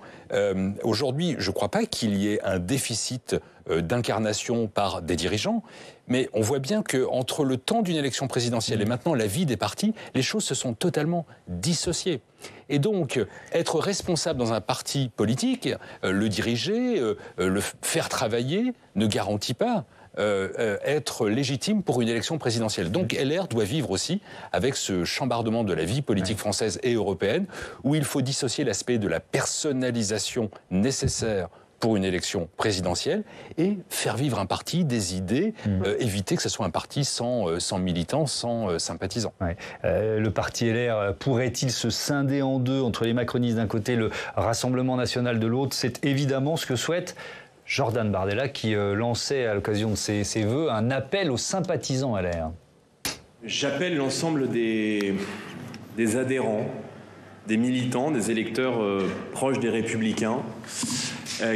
aujourd'hui, je ne crois pas qu'il y ait un déficit d'incarnation par des dirigeants, mais on voit bien qu'entre le temps d'une élection présidentielle et maintenant la vie des partis, les choses se sont totalement dissociées. Et donc, être responsable dans un parti politique, le diriger, le faire travailler, ne garantit pas être légitime pour une élection présidentielle. Donc LR doit vivre aussi avec ce chambardement de la vie politique française et européenne, où il faut dissocier l'aspect de la personnalisation nécessaire pour une élection présidentielle et faire vivre un parti, des idées, éviter que ce soit un parti sans militants, sans sympathisants. Le parti LR pourrait-il se scinder en deux entre les macronistes d'un côté, le Rassemblement national de l'autre? C'est évidemment ce que souhaite Jordan Bardella qui lançait à l'occasion de ses vœux un appel aux sympathisants LR. J'appelle l'ensemble des adhérents, des militants, des électeurs proches des Républicains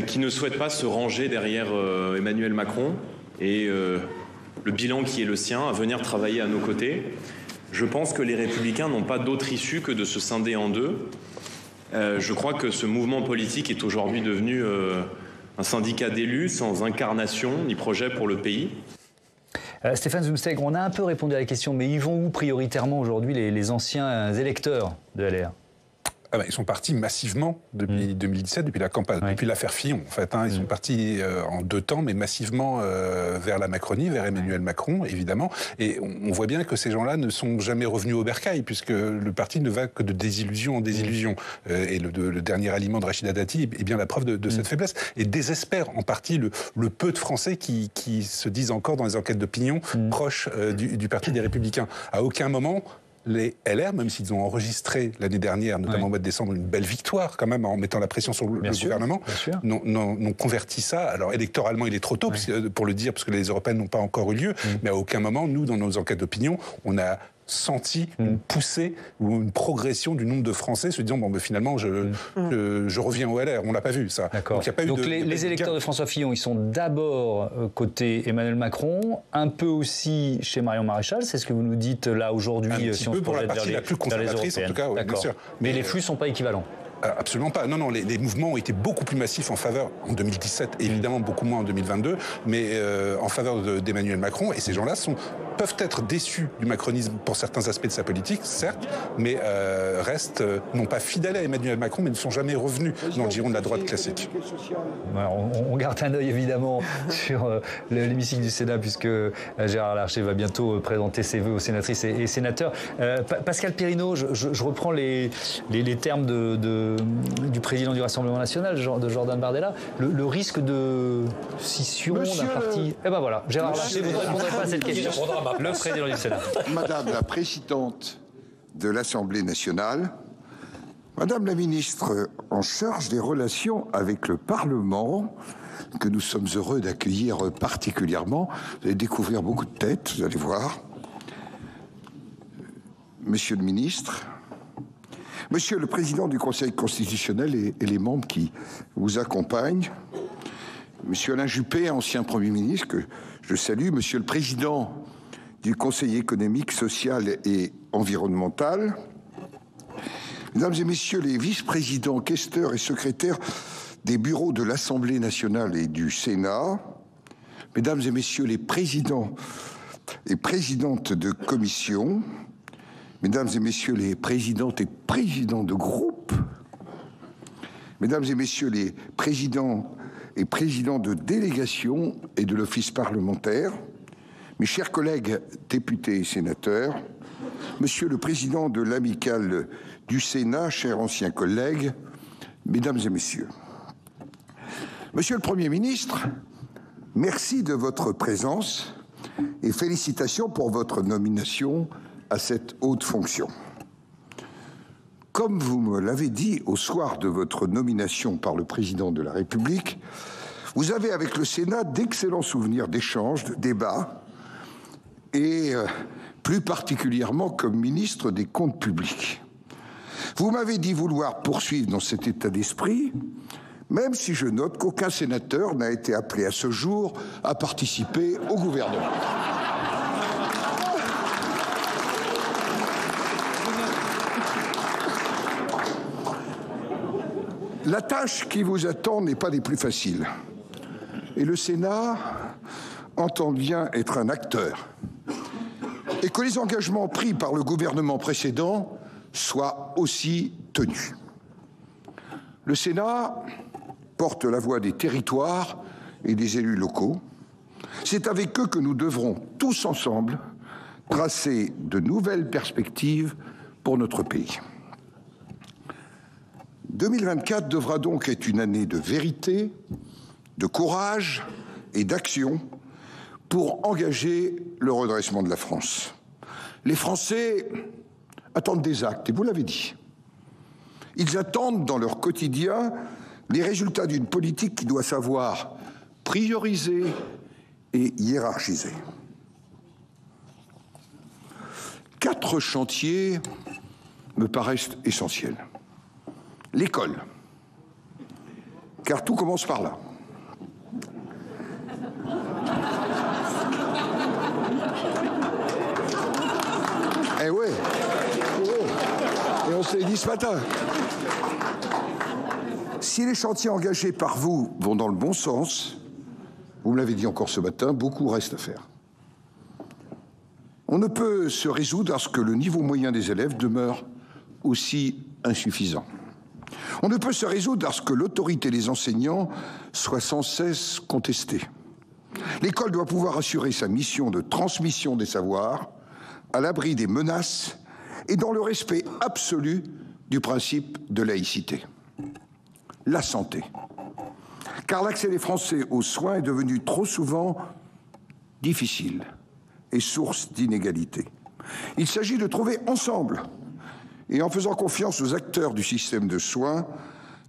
qui ne souhaitent pas se ranger derrière Emmanuel Macron et le bilan qui est le sien, à venir travailler à nos côtés. Je pense que les Républicains n'ont pas d'autre issue que de se scinder en deux. Je crois que ce mouvement politique est aujourd'hui devenu un syndicat d'élus sans incarnation ni projet pour le pays. Stéphane Zumsteg, on a un peu répondu à la question, mais ils vont où prioritairement aujourd'hui les anciens électeurs de LR? Ils sont partis massivement depuis 2017, depuis la campagne, depuis l'affaire Fillon, en fait. Ils sont partis en 2 temps, mais massivement vers la Macronie, vers Emmanuel Macron, évidemment. Et on voit bien que ces gens-là ne sont jamais revenus au bercail, puisque le parti ne va que de désillusion en désillusion. Et le dernier aliment de Rachida Dati est bien la preuve de cette faiblesse. Et désespère en partie le peu de Français qui se disent encore dans les enquêtes d'opinion proches du Parti des Républicains. À aucun moment, les LR, même s'ils ont enregistré l'année dernière, notamment au mois de décembre, une belle victoire quand même en mettant la pression sur le gouvernement, n'ont converti ça. Alors électoralement, il est trop tôt pour le dire, parce que les européennes n'ont pas encore eu lieu, mais à aucun moment, nous, dans nos enquêtes d'opinion, on a senti une poussée ou une progression du nombre de Français se disant finalement je reviens au LR. On l'a pas vu ça. Donc les électeurs de François Fillon, ils sont d'abord côté Emmanuel Macron, un peu aussi chez Marion Maréchal. C'est ce que vous nous dites là aujourd'hui, si on se projette vers la plus conservatrice, en tout cas. Bien sûr. Mais les flux sont pas équivalents. Absolument pas. Non, les mouvements ont été beaucoup plus massifs en faveur, en 2017, évidemment beaucoup moins en 2022, mais en faveur d'Emmanuel Macron. Et ces gens-là peuvent être déçus du macronisme pour certains aspects de sa politique, certes, mais restent non pas fidèles à Emmanuel Macron, mais ne sont jamais revenus dans le giron de la droite classique. On garde un œil évidemment sur l'hémicycle du Sénat, puisque Gérard Larcher va bientôt présenter ses vœux aux sénatrices et sénateurs. Pascal Perrineau, je reprends les termes du président du Rassemblement national, de Jordan Bardella, le risque de scission d'un parti. Voilà, Gérard Larcher, vous ne répondrez pas à cette question. Le président du Sénat. Madame la présidente de l'Assemblée nationale, Madame la ministre en charge des relations avec le Parlement, que nous sommes heureux d'accueillir particulièrement, vous allez découvrir beaucoup de têtes, vous allez voir. Monsieur le ministre, Monsieur le Président du Conseil constitutionnel et les membres qui vous accompagnent, Monsieur Alain Juppé, ancien Premier ministre, que je salue, Monsieur le Président du Conseil économique, social et environnemental, Mesdames et Messieurs les vice-présidents, questeurs et secrétaires des bureaux de l'Assemblée nationale et du Sénat, Mesdames et Messieurs les présidents et présidentes de commission, Mesdames et Messieurs les présidentes et présidents de groupe, Mesdames et Messieurs les présidents et présidents de délégation et de l'office parlementaire, mes chers collègues députés et sénateurs, Monsieur le Président de l'Amicale du Sénat, chers anciens collègues, Mesdames et Messieurs. Monsieur le Premier ministre, merci de votre présence et félicitations pour votre nomination à cette haute fonction. Comme vous me l'avez dit au soir de votre nomination par le Président de la République, vous avez avec le Sénat d'excellents souvenirs d'échanges, de débats, et plus particulièrement comme ministre des Comptes publics. Vous m'avez dit vouloir poursuivre dans cet état d'esprit, même si je note qu'aucun sénateur n'a été appelé à ce jour à participer au gouvernement. La tâche qui vous attend n'est pas des plus faciles. Et le Sénat entend bien être un acteur. Et que les engagements pris par le gouvernement précédent soient aussi tenus. Le Sénat porte la voix des territoires et des élus locaux. C'est avec eux que nous devrons, tous ensemble, tracer de nouvelles perspectives pour notre pays. 2024 devra donc être une année de vérité, de courage et d'action pour engager le redressement de la France. Les Français attendent des actes, et vous l'avez dit. Ils attendent dans leur quotidien les résultats d'une politique qui doit savoir prioriser et hiérarchiser. 4 chantiers me paraissent essentiels. L'école, car tout commence par là. Eh ouais, et on se l'est dit ce matin. Si les chantiers engagés par vous vont dans le bon sens, vous me l'avez dit encore ce matin, beaucoup reste à faire. On ne peut se résoudre à ce que le niveau moyen des élèves demeure aussi insuffisant. On ne peut se résoudre à ce que l'autorité des enseignants soit sans cesse contestée. L'école doit pouvoir assurer sa mission de transmission des savoirs à l'abri des menaces et dans le respect absolu du principe de laïcité. La santé. Car l'accès des Français aux soins est devenu trop souvent difficile et source d'inégalités. Il s'agit de trouver ensemble, et en faisant confiance aux acteurs du système de soins,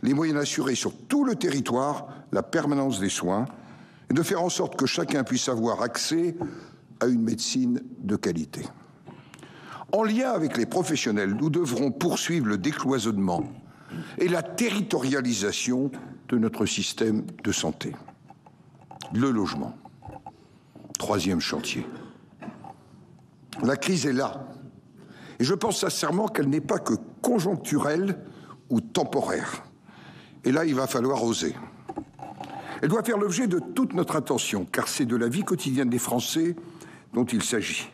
les moyens d'assurer sur tout le territoire la permanence des soins et de faire en sorte que chacun puisse avoir accès à une médecine de qualité. En lien avec les professionnels, nous devrons poursuivre le décloisonnement et la territorialisation de notre système de santé. Le logement. 3e chantier. La crise est là. Et je pense sincèrement qu'elle n'est pas que conjoncturelle ou temporaire. Et là, il va falloir oser. Elle doit faire l'objet de toute notre attention, car c'est de la vie quotidienne des Français dont il s'agit.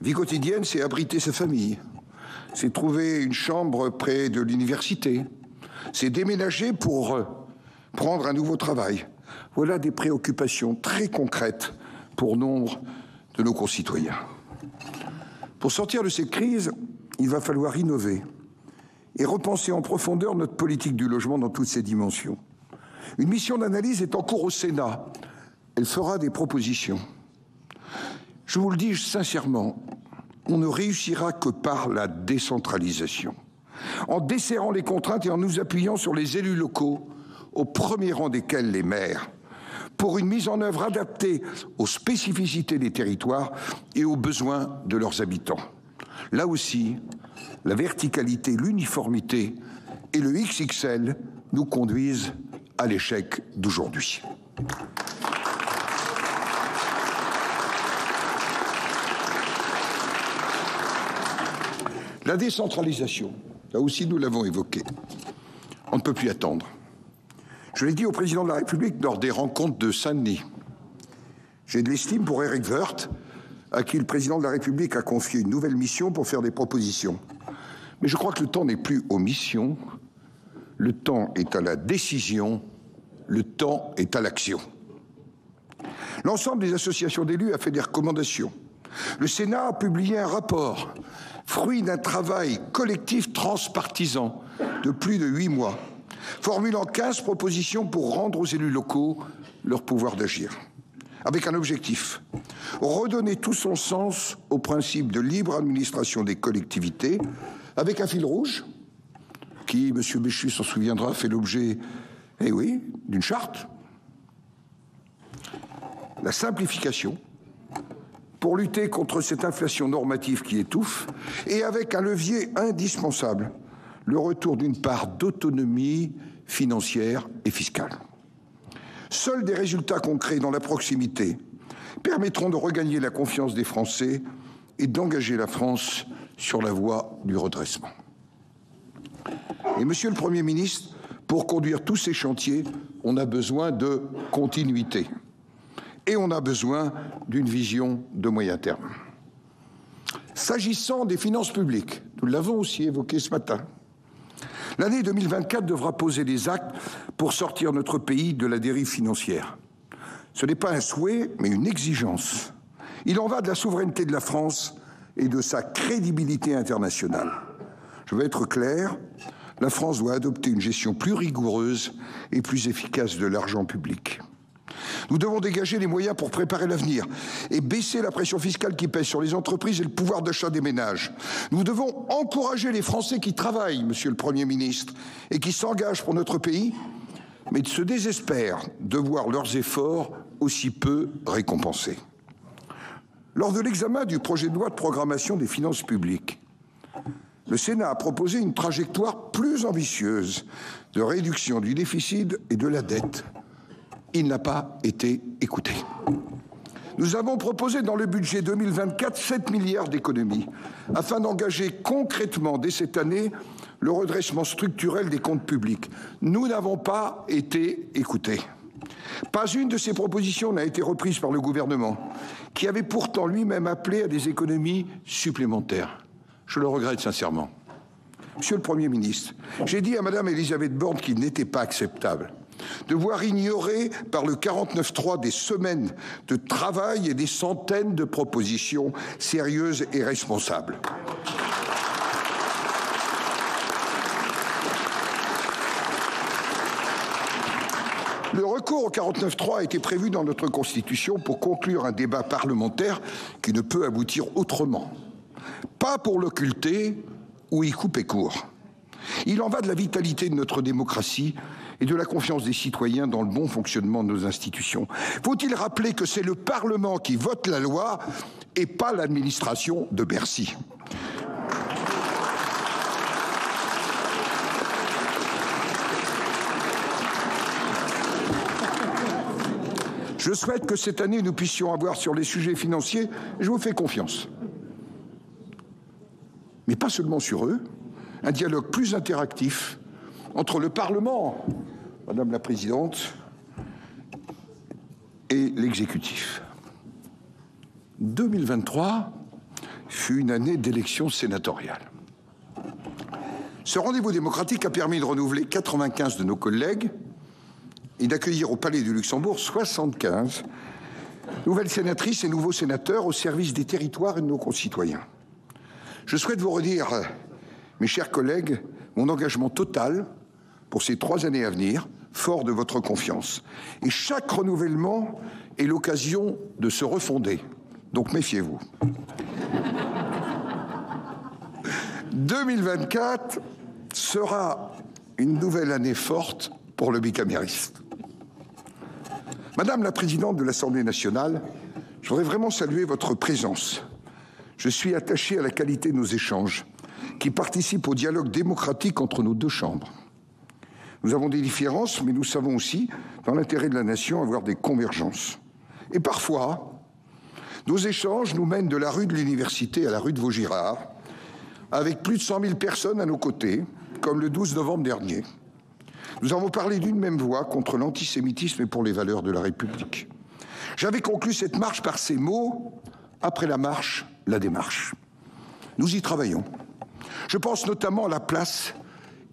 Vie quotidienne, c'est abriter sa famille, c'est trouver une chambre près de l'université, c'est déménager pour prendre un nouveau travail. Voilà des préoccupations très concrètes pour nombre de nos concitoyens. Pour sortir de cette crise, il va falloir innover et repenser en profondeur notre politique du logement dans toutes ses dimensions. Une mission d'analyse est en cours au Sénat. Elle fera des propositions. Je vous le dis sincèrement, on ne réussira que par la décentralisation, en desserrant les contraintes et en nous appuyant sur les élus locaux, au premier rang desquels les maires, pour une mise en œuvre adaptée aux spécificités des territoires et aux besoins de leurs habitants. Là aussi, la verticalité, l'uniformité et le XXL nous conduisent à l'échec d'aujourd'hui. La décentralisation, là aussi nous l'avons évoqué. On ne peut plus attendre. Je l'ai dit au président de la République lors des rencontres de Saint-Denis. J'ai de l'estime pour Éric Woerth, à qui le président de la République a confié une nouvelle mission pour faire des propositions. Mais je crois que le temps n'est plus aux missions, le temps est à la décision, le temps est à l'action. L'ensemble des associations d'élus a fait des recommandations. Le Sénat a publié un rapport, fruit d'un travail collectif transpartisan de plus de 8 mois, formulant 15 propositions pour rendre aux élus locaux leur pouvoir d'agir. Avec un objectif, redonner tout son sens au principe de libre administration des collectivités, avec un fil rouge, qui, M. Béchu s'en souviendra, fait l'objet, eh oui, d'une charte. La simplification, pour lutter contre cette inflation normative qui étouffe, et avec un levier indispensable, le retour d'une part d'autonomie financière et fiscale. Seuls des résultats concrets dans la proximité permettront de regagner la confiance des Français et d'engager la France sur la voie du redressement. Et Monsieur le Premier ministre, pour conduire tous ces chantiers, on a besoin de continuité. Et on a besoin d'une vision de moyen terme. S'agissant des finances publiques, nous l'avons aussi évoqué ce matin, l'année 2024 devra poser les actes pour sortir notre pays de la dérive financière. Ce n'est pas un souhait, mais une exigence. Il en va de la souveraineté de la France et de sa crédibilité internationale. Je veux être clair, la France doit adopter une gestion plus rigoureuse et plus efficace de l'argent public. Nous devons dégager les moyens pour préparer l'avenir et baisser la pression fiscale qui pèse sur les entreprises et le pouvoir d'achat des ménages. Nous devons encourager les Français qui travaillent, Monsieur le Premier ministre, et qui s'engagent pour notre pays, mais se désespèrent de voir leurs efforts aussi peu récompensés. Lors de l'examen du projet de loi de programmation des finances publiques, le Sénat a proposé une trajectoire plus ambitieuse de réduction du déficit et de la dette. Il n'a pas été écouté. Nous avons proposé dans le budget 2024 7 milliards d'économies afin d'engager concrètement dès cette année le redressement structurel des comptes publics. Nous n'avons pas été écoutés. Pas une de ces propositions n'a été reprise par le gouvernement, qui avait pourtant lui-même appelé à des économies supplémentaires. Je le regrette sincèrement. Monsieur le Premier ministre, j'ai dit à Madame Elisabeth Borne qu'il n'était pas acceptable de voir ignorer par le 49.3 des semaines de travail et des centaines de propositions sérieuses et responsables. Le recours au 49.3 a été prévu dans notre Constitution pour conclure un débat parlementaire qui ne peut aboutir autrement. Pas pour l'occulter ou y couper court. Il en va de la vitalité de notre démocratie et de la confiance des citoyens dans le bon fonctionnement de nos institutions. Faut-il rappeler que c'est le Parlement qui vote la loi et pas l'administration de Bercy? Je souhaite que cette année, nous puissions avoir sur les sujets financiers, je vous fais confiance, mais pas seulement sur eux, un dialogue plus interactif entre le Parlement, Madame la Présidente, et l'exécutif. 2023 fut une année d'élection sénatoriale. Ce rendez-vous démocratique a permis de renouveler 95 de nos collègues et d'accueillir au Palais du Luxembourg 75 nouvelles sénatrices et nouveaux sénateurs au service des territoires et de nos concitoyens. Je souhaite vous redire, mes chers collègues, mon engagement total pour ces 3 années à venir, fort de votre confiance. Et chaque renouvellement est l'occasion de se refonder. Donc méfiez-vous. 2024 sera une nouvelle année forte pour le bicamérisme. Madame la Présidente de l'Assemblée nationale, je voudrais vraiment saluer votre présence. Je suis attaché à la qualité de nos échanges, qui participent au dialogue démocratique entre nos 2 chambres. Nous avons des différences, mais nous savons aussi, dans l'intérêt de la nation, avoir des convergences. Et parfois, nos échanges nous mènent de la rue de l'Université à la rue de Vaugirard, avec plus de 100 000 personnes à nos côtés, comme le 12 novembre dernier. Nous avons parlé d'une même voix contre l'antisémitisme et pour les valeurs de la République. J'avais conclu cette marche par ces mots: après la marche, la démarche. Nous y travaillons. Je pense notamment à la place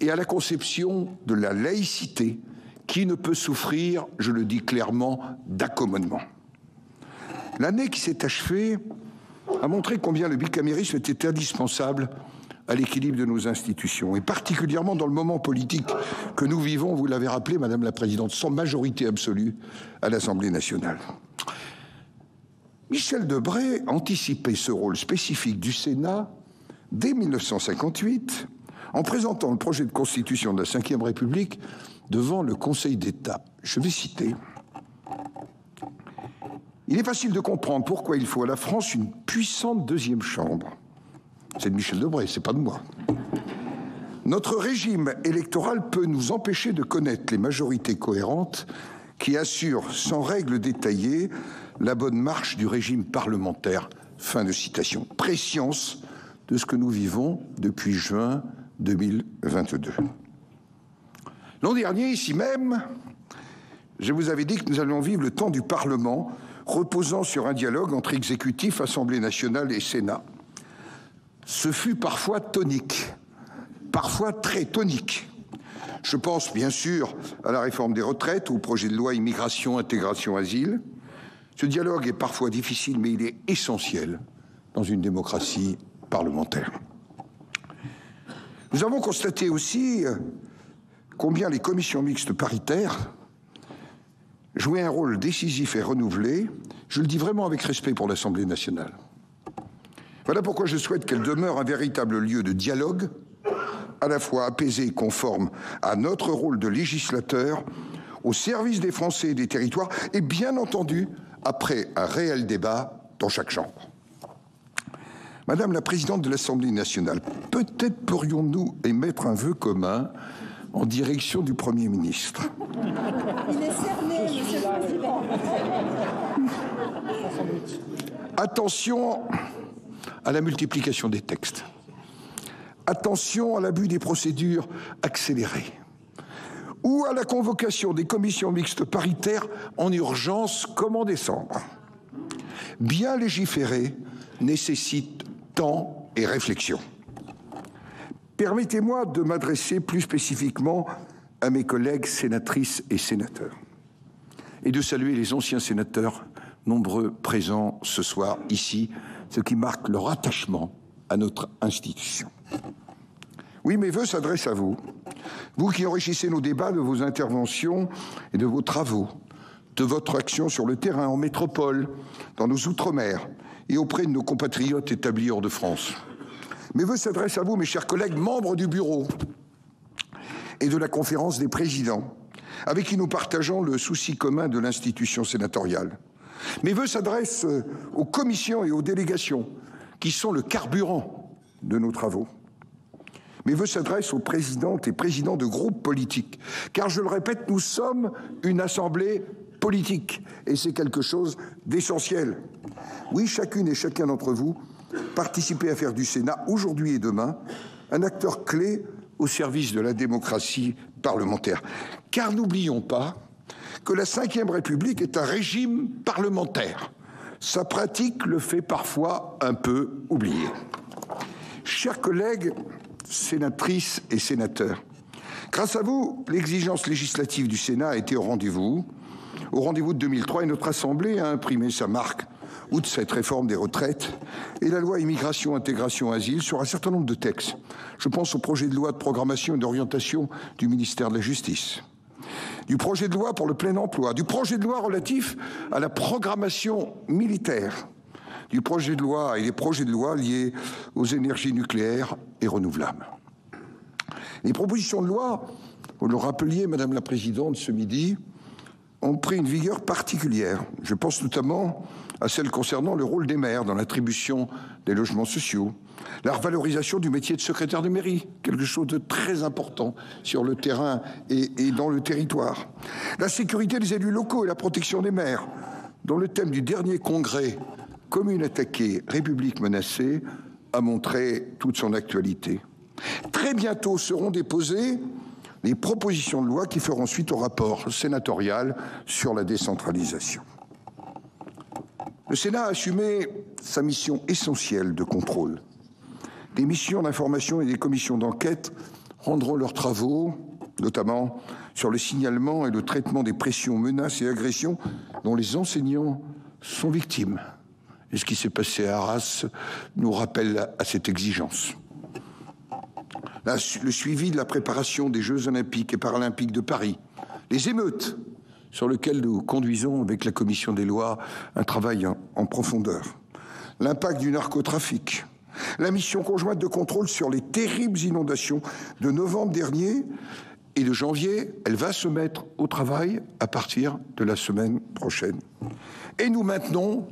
et à la conception de la laïcité qui ne peut souffrir, je le dis clairement, d'accommodement. L'année qui s'est achevée a montré combien le bicamérisme était indispensable à l'équilibre de nos institutions, et particulièrement dans le moment politique que nous vivons, vous l'avez rappelé, Madame la Présidente, sans majorité absolue à l'Assemblée nationale. Michel Debré anticipait ce rôle spécifique du Sénat dès 1958 en présentant le projet de constitution de la Ve République devant le Conseil d'État. Je vais citer: « Il est facile de comprendre pourquoi il faut à la France une puissante 2e chambre. » C'est de Michel Debré, c'est pas de moi. « Notre régime électoral peut nous empêcher de connaître les majorités cohérentes qui assurent, sans règles détaillées, la bonne marche du régime parlementaire. » Fin de citation. Préscience de ce que nous vivons depuis juin 2022. L'an dernier, ici même, je vous avais dit que nous allions vivre le temps du Parlement, reposant sur un dialogue entre exécutif, Assemblée nationale et Sénat. Ce fut parfois tonique, parfois très tonique. Je pense bien sûr à la réforme des retraites, au projet de loi immigration, intégration, asile. Ce dialogue est parfois difficile, mais il est essentiel dans une démocratie parlementaire. Nous avons constaté aussi combien les commissions mixtes paritaires jouaient un rôle décisif et renouvelé, je le dis vraiment avec respect pour l'Assemblée nationale. Voilà pourquoi je souhaite qu'elle demeure un véritable lieu de dialogue, à la fois apaisé et conforme à notre rôle de législateur, au service des Français et des territoires, et bien entendu, après un réel débat dans chaque chambre. Madame la présidente de l'Assemblée nationale, peut-être pourrions-nous émettre un vœu commun en direction du Premier ministre. Il est cerné, Monsieur le Président. Attention à la multiplication des textes. Attention à l'abus des procédures accélérées. Ou à la convocation des commissions mixtes paritaires en urgence comme en décembre. Bien légiférer nécessite temps et réflexion. Permettez-moi de m'adresser plus spécifiquement à mes collègues sénatrices et sénateurs et de saluer les anciens sénateurs nombreux présents ce soir ici, ce qui marque leur attachement à notre institution. Oui, mes vœux s'adressent à vous, vous qui enrichissez nos débats de vos interventions et de vos travaux, de votre action sur le terrain, en métropole, dans nos outre-mer et auprès de nos compatriotes établis hors de France. Mes vœux s'adressent à vous, mes chers collègues, membres du bureau et de la conférence des présidents, avec qui nous partageons le souci commun de l'institution sénatoriale. Mes vœux s'adressent aux commissions et aux délégations, qui sont le carburant de nos travaux. Mes vœux s'adressent aux présidentes et présidents de groupes politiques, car je le répète, nous sommes une assemblée politique, et c'est quelque chose d'essentiel. Oui, chacune et chacun d'entre vous participez à faire du Sénat, aujourd'hui et demain, un acteur clé au service de la démocratie parlementaire. Car n'oublions pas que la Ve République est un régime parlementaire. Sa pratique le fait parfois un peu oublier. Chers collègues, sénatrices et sénateurs, grâce à vous, l'exigence législative du Sénat a été au rendez-vous de 2003, et notre Assemblée a imprimé sa marque, outre cette réforme des retraites et la loi immigration, intégration, asile, sur un certain nombre de textes. Je pense au projet de loi de programmation et d'orientation du ministère de la Justice, du projet de loi pour le plein emploi, du projet de loi relatif à la programmation militaire, du projet de loi et les projets de loi liés aux énergies nucléaires et renouvelables. Les propositions de loi, vous le rappeliez, Madame la Présidente, ce midi, ont pris une vigueur particulière. Je pense notamment à celle concernant le rôle des maires dans l'attribution des logements sociaux, la revalorisation du métier de secrétaire de mairie, quelque chose de très important sur le terrain et dans le territoire, la sécurité des élus locaux et la protection des maires, dont le thème du dernier congrès « Commune attaquée, République menacée » a montré toute son actualité. Très bientôt seront déposées les propositions de loi qui feront suite au rapport sénatorial sur la décentralisation. Le Sénat a assumé sa mission essentielle de contrôle. Des missions d'information et des commissions d'enquête rendront leurs travaux, notamment sur le signalement et le traitement des pressions, menaces et agressions dont les enseignants sont victimes. Et ce qui s'est passé à Arras nous rappelle à cette exigence. Le suivi de la préparation des Jeux olympiques et paralympiques de Paris, les émeutes sur lesquelles nous conduisons avec la commission des lois un travail en profondeur, l'impact du narcotrafic, la mission conjointe de contrôle sur les terribles inondations de novembre dernier et de janvier, elle va se mettre au travail à partir de la semaine prochaine. Et nous maintenons,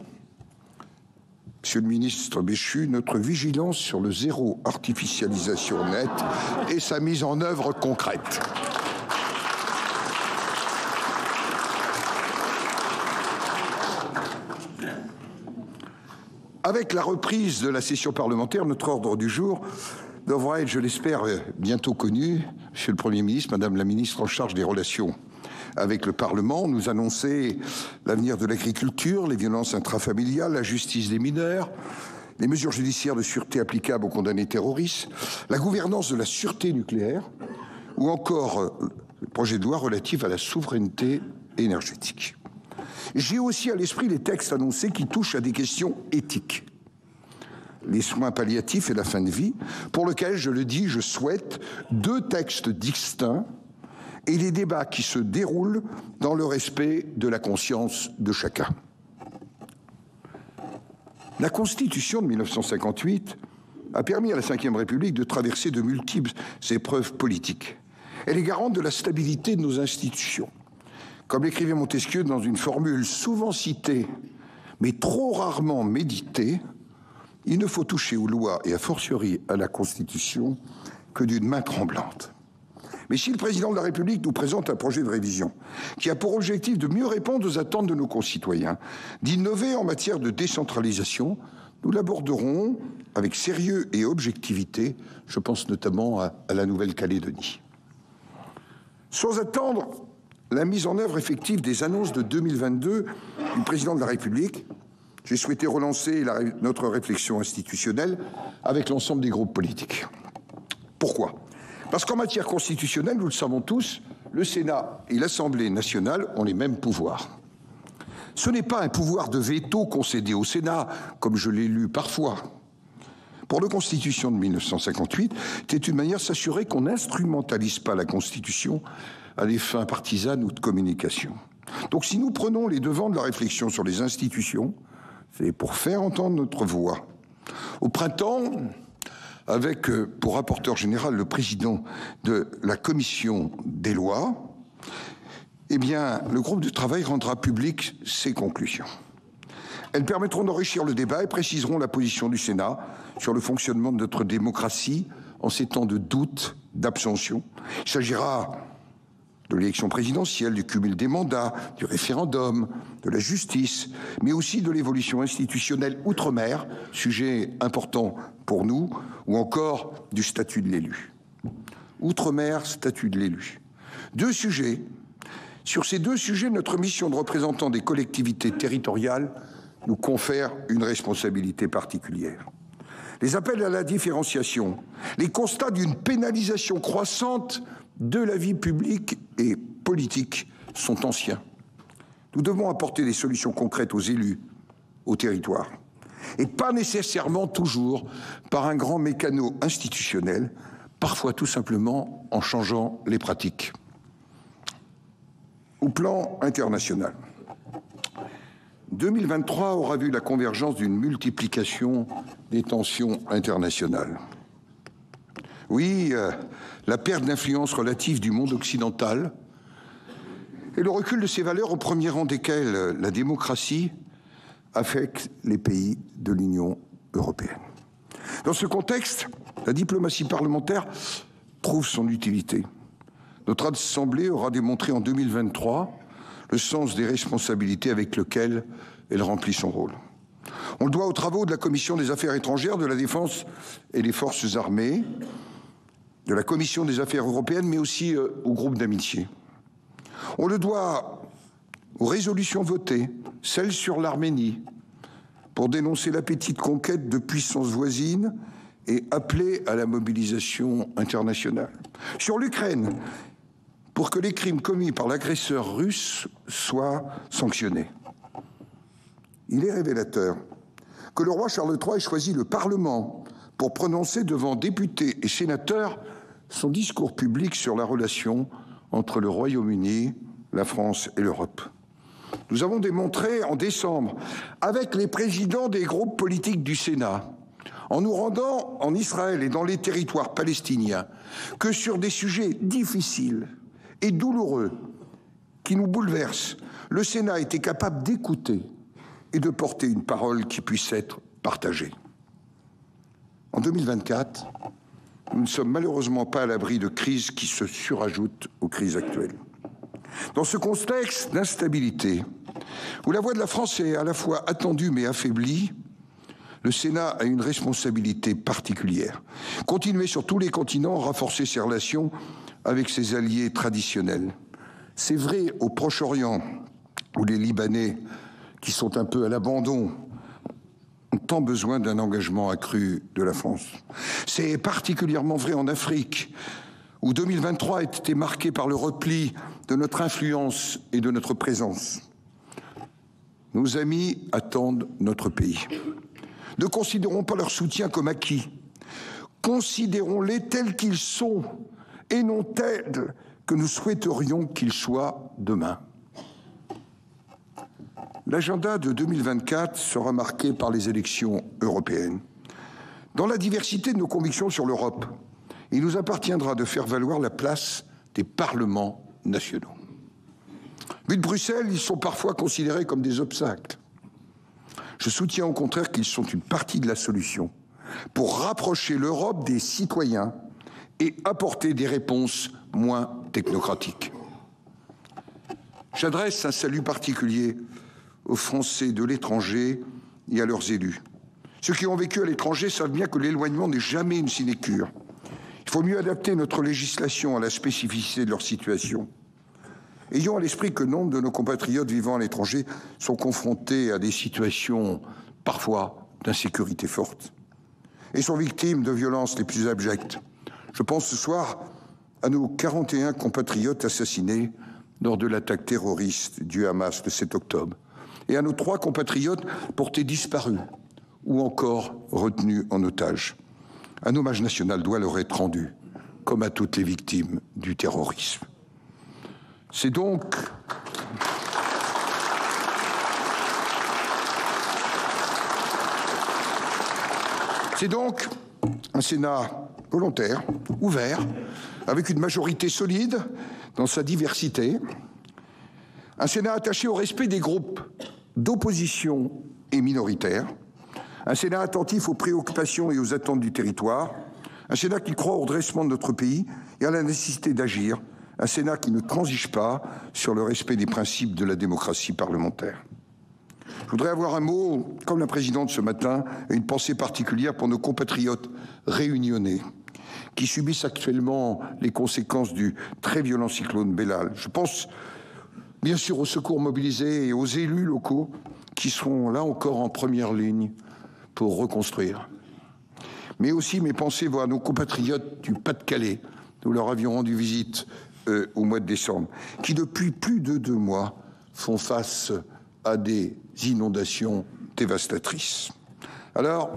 Monsieur le ministre Béchu, notre vigilance sur le zéro artificialisation nette et sa mise en œuvre concrète. Avec la reprise de la session parlementaire, notre ordre du jour devra être, je l'espère, bientôt connu. Monsieur le Premier ministre, Madame la ministre en charge des relations avec le Parlement, nous annoncer l'avenir de l'agriculture, les violences intrafamiliales, la justice des mineurs, les mesures judiciaires de sûreté applicables aux condamnés terroristes, la gouvernance de la sûreté nucléaire, ou encore le projet de loi relatif à la souveraineté énergétique. J'ai aussi à l'esprit les textes annoncés qui touchent à des questions éthiques. Les soins palliatifs et la fin de vie, pour lesquels, je le dis, je souhaite 2 textes distincts et les débats qui se déroulent dans le respect de la conscience de chacun. La Constitution de 1958 a permis à la Ve République de traverser de multiples épreuves politiques. Elle est garante de la stabilité de nos institutions. Comme l'écrivait Montesquieu dans une formule souvent citée, mais trop rarement méditée, il ne faut toucher aux lois et a fortiori à la Constitution que d'une main tremblante. Mais si le président de la République nous présente un projet de révision qui a pour objectif de mieux répondre aux attentes de nos concitoyens, d'innover en matière de décentralisation, nous l'aborderons avec sérieux et objectivité, je pense notamment à la Nouvelle-Calédonie. Sans attendre la mise en œuvre effective des annonces de 2022 du président de la République, j'ai souhaité relancer notre réflexion institutionnelle avec l'ensemble des groupes politiques. Pourquoi ? Parce qu'en matière constitutionnelle, nous le savons tous, le Sénat et l'Assemblée nationale ont les mêmes pouvoirs. Ce n'est pas un pouvoir de veto concédé au Sénat, comme je l'ai lu parfois. Pour la Constitution de 1958, c'était une manière de s'assurer qu'on n'instrumentalise pas la Constitution à des fins partisanes ou de communication. Donc si nous prenons les devants de la réflexion sur les institutions, c'est pour faire entendre notre voix. Au printemps, avec pour rapporteur général le président de la commission des lois, eh bien, le groupe de travail rendra public ses conclusions. Elles permettront d'enrichir le débat et préciseront la position du Sénat sur le fonctionnement de notre démocratie en ces temps de doute, d'abstention. Il s'agira de l'élection présidentielle, du cumul des mandats, du référendum, de la justice, mais aussi de l'évolution institutionnelle outre-mer, sujet important pour nous, ou encore du statut de l'élu. Outre-mer, statut de l'élu. 2 sujets. Sur ces 2 sujets, notre mission de représentant des collectivités territoriales nous confère une responsabilité particulière. Les appels à la différenciation, les constats d'une pénalisation croissante de la vie publique et politique sont anciens. Nous devons apporter des solutions concrètes aux élus, aux territoires, et pas nécessairement toujours par un grand mécano institutionnel, parfois tout simplement en changeant les pratiques. Au plan international, 2023 aura vu la convergence d'une multiplication des tensions internationales. Oui, la perte d'influence relative du monde occidental et le recul de ses valeurs, au premier rang desquelles la démocratie, affectent les pays de l'Union européenne. Dans ce contexte, la diplomatie parlementaire trouve son utilité. Notre Assemblée aura démontré en 2023 le sens des responsabilités avec lequel elle remplit son rôle. On le doit aux travaux de la Commission des Affaires étrangères, de la Défense et des Forces armées, de la Commission des Affaires européennes, mais aussi au groupe d'amitié. On le doit aux résolutions votées, celles sur l'Arménie, pour dénoncer l'appétit de conquête de puissances voisines et appeler à la mobilisation internationale. Sur l'Ukraine, pour que les crimes commis par l'agresseur russe soient sanctionnés. Il est révélateur que le roi Charles III ait choisi le Parlement pour prononcer devant députés et sénateurs son discours public sur la relation entre le Royaume-Uni, la France et l'Europe. Nous avons démontré en décembre, avec les présidents des groupes politiques du Sénat, en nous rendant en Israël et dans les territoires palestiniens, que sur des sujets difficiles et douloureux qui nous bouleversent, le Sénat était capable d'écouter et de porter une parole qui puisse être partagée. En 2024, nous ne sommes malheureusement pas à l'abri de crises qui se surajoutent aux crises actuelles. Dans ce contexte d'instabilité, où la voix de la France est à la fois attendue mais affaiblie, le Sénat a une responsabilité particulière. Continuer sur tous les continents à renforcer ses relations avec ses alliés traditionnels. C'est vrai au Proche-Orient, où les Libanais, qui sont un peu à l'abandon, ont tant besoin d'un engagement accru de la France. C'est particulièrement vrai en Afrique, où 2023 a été marqué par le repli de notre influence et de notre présence. Nos amis attendent notre pays. Ne considérons pas leur soutien comme acquis. Considérons-les tels qu'ils sont et non tels que nous souhaiterions qu'ils soient demain. L'agenda de 2024 sera marqué par les élections européennes. Dans la diversité de nos convictions sur l'Europe, il nous appartiendra de faire valoir la place des parlements nationaux. Vu de Bruxelles, ils sont parfois considérés comme des obstacles. Je soutiens au contraire qu'ils sont une partie de la solution pour rapprocher l'Europe des citoyens et apporter des réponses moins technocratiques. J'adresse un salut particulier aux Français de l'étranger et à leurs élus. Ceux qui ont vécu à l'étranger savent bien que l'éloignement n'est jamais une sinécure. Il faut mieux adapter notre législation à la spécificité de leur situation. Ayons à l'esprit que nombre de nos compatriotes vivant à l'étranger sont confrontés à des situations parfois d'insécurité forte et sont victimes de violences les plus abjectes. Je pense ce soir à nos 41 compatriotes assassinés lors de l'attaque terroriste du Hamas le 7 octobre et à nos 3 compatriotes portés disparus ou encore retenus en otage. Un hommage national doit leur être rendu, comme à toutes les victimes du terrorisme. C'est donc un Sénat volontaire, ouvert, avec une majorité solide dans sa diversité, un Sénat attaché au respect des groupes d'opposition et minoritaires, un Sénat attentif aux préoccupations et aux attentes du territoire, un Sénat qui croit au redressement de notre pays et à la nécessité d'agir, un Sénat qui ne transige pas sur le respect des principes de la démocratie parlementaire. Je voudrais avoir un mot, comme la présidente ce matin, et une pensée particulière pour nos compatriotes réunionnais qui subissent actuellement les conséquences du très violent cyclone Bellal. Je pense bien sûr aux secours mobilisés et aux élus locaux qui seront là encore en première ligne pour reconstruire. Mais aussi mes pensées vont à nos compatriotes du Pas-de-Calais. Nous leur avions rendu visite au mois de décembre, qui depuis plus de 2 mois font face à des inondations dévastatrices. Alors,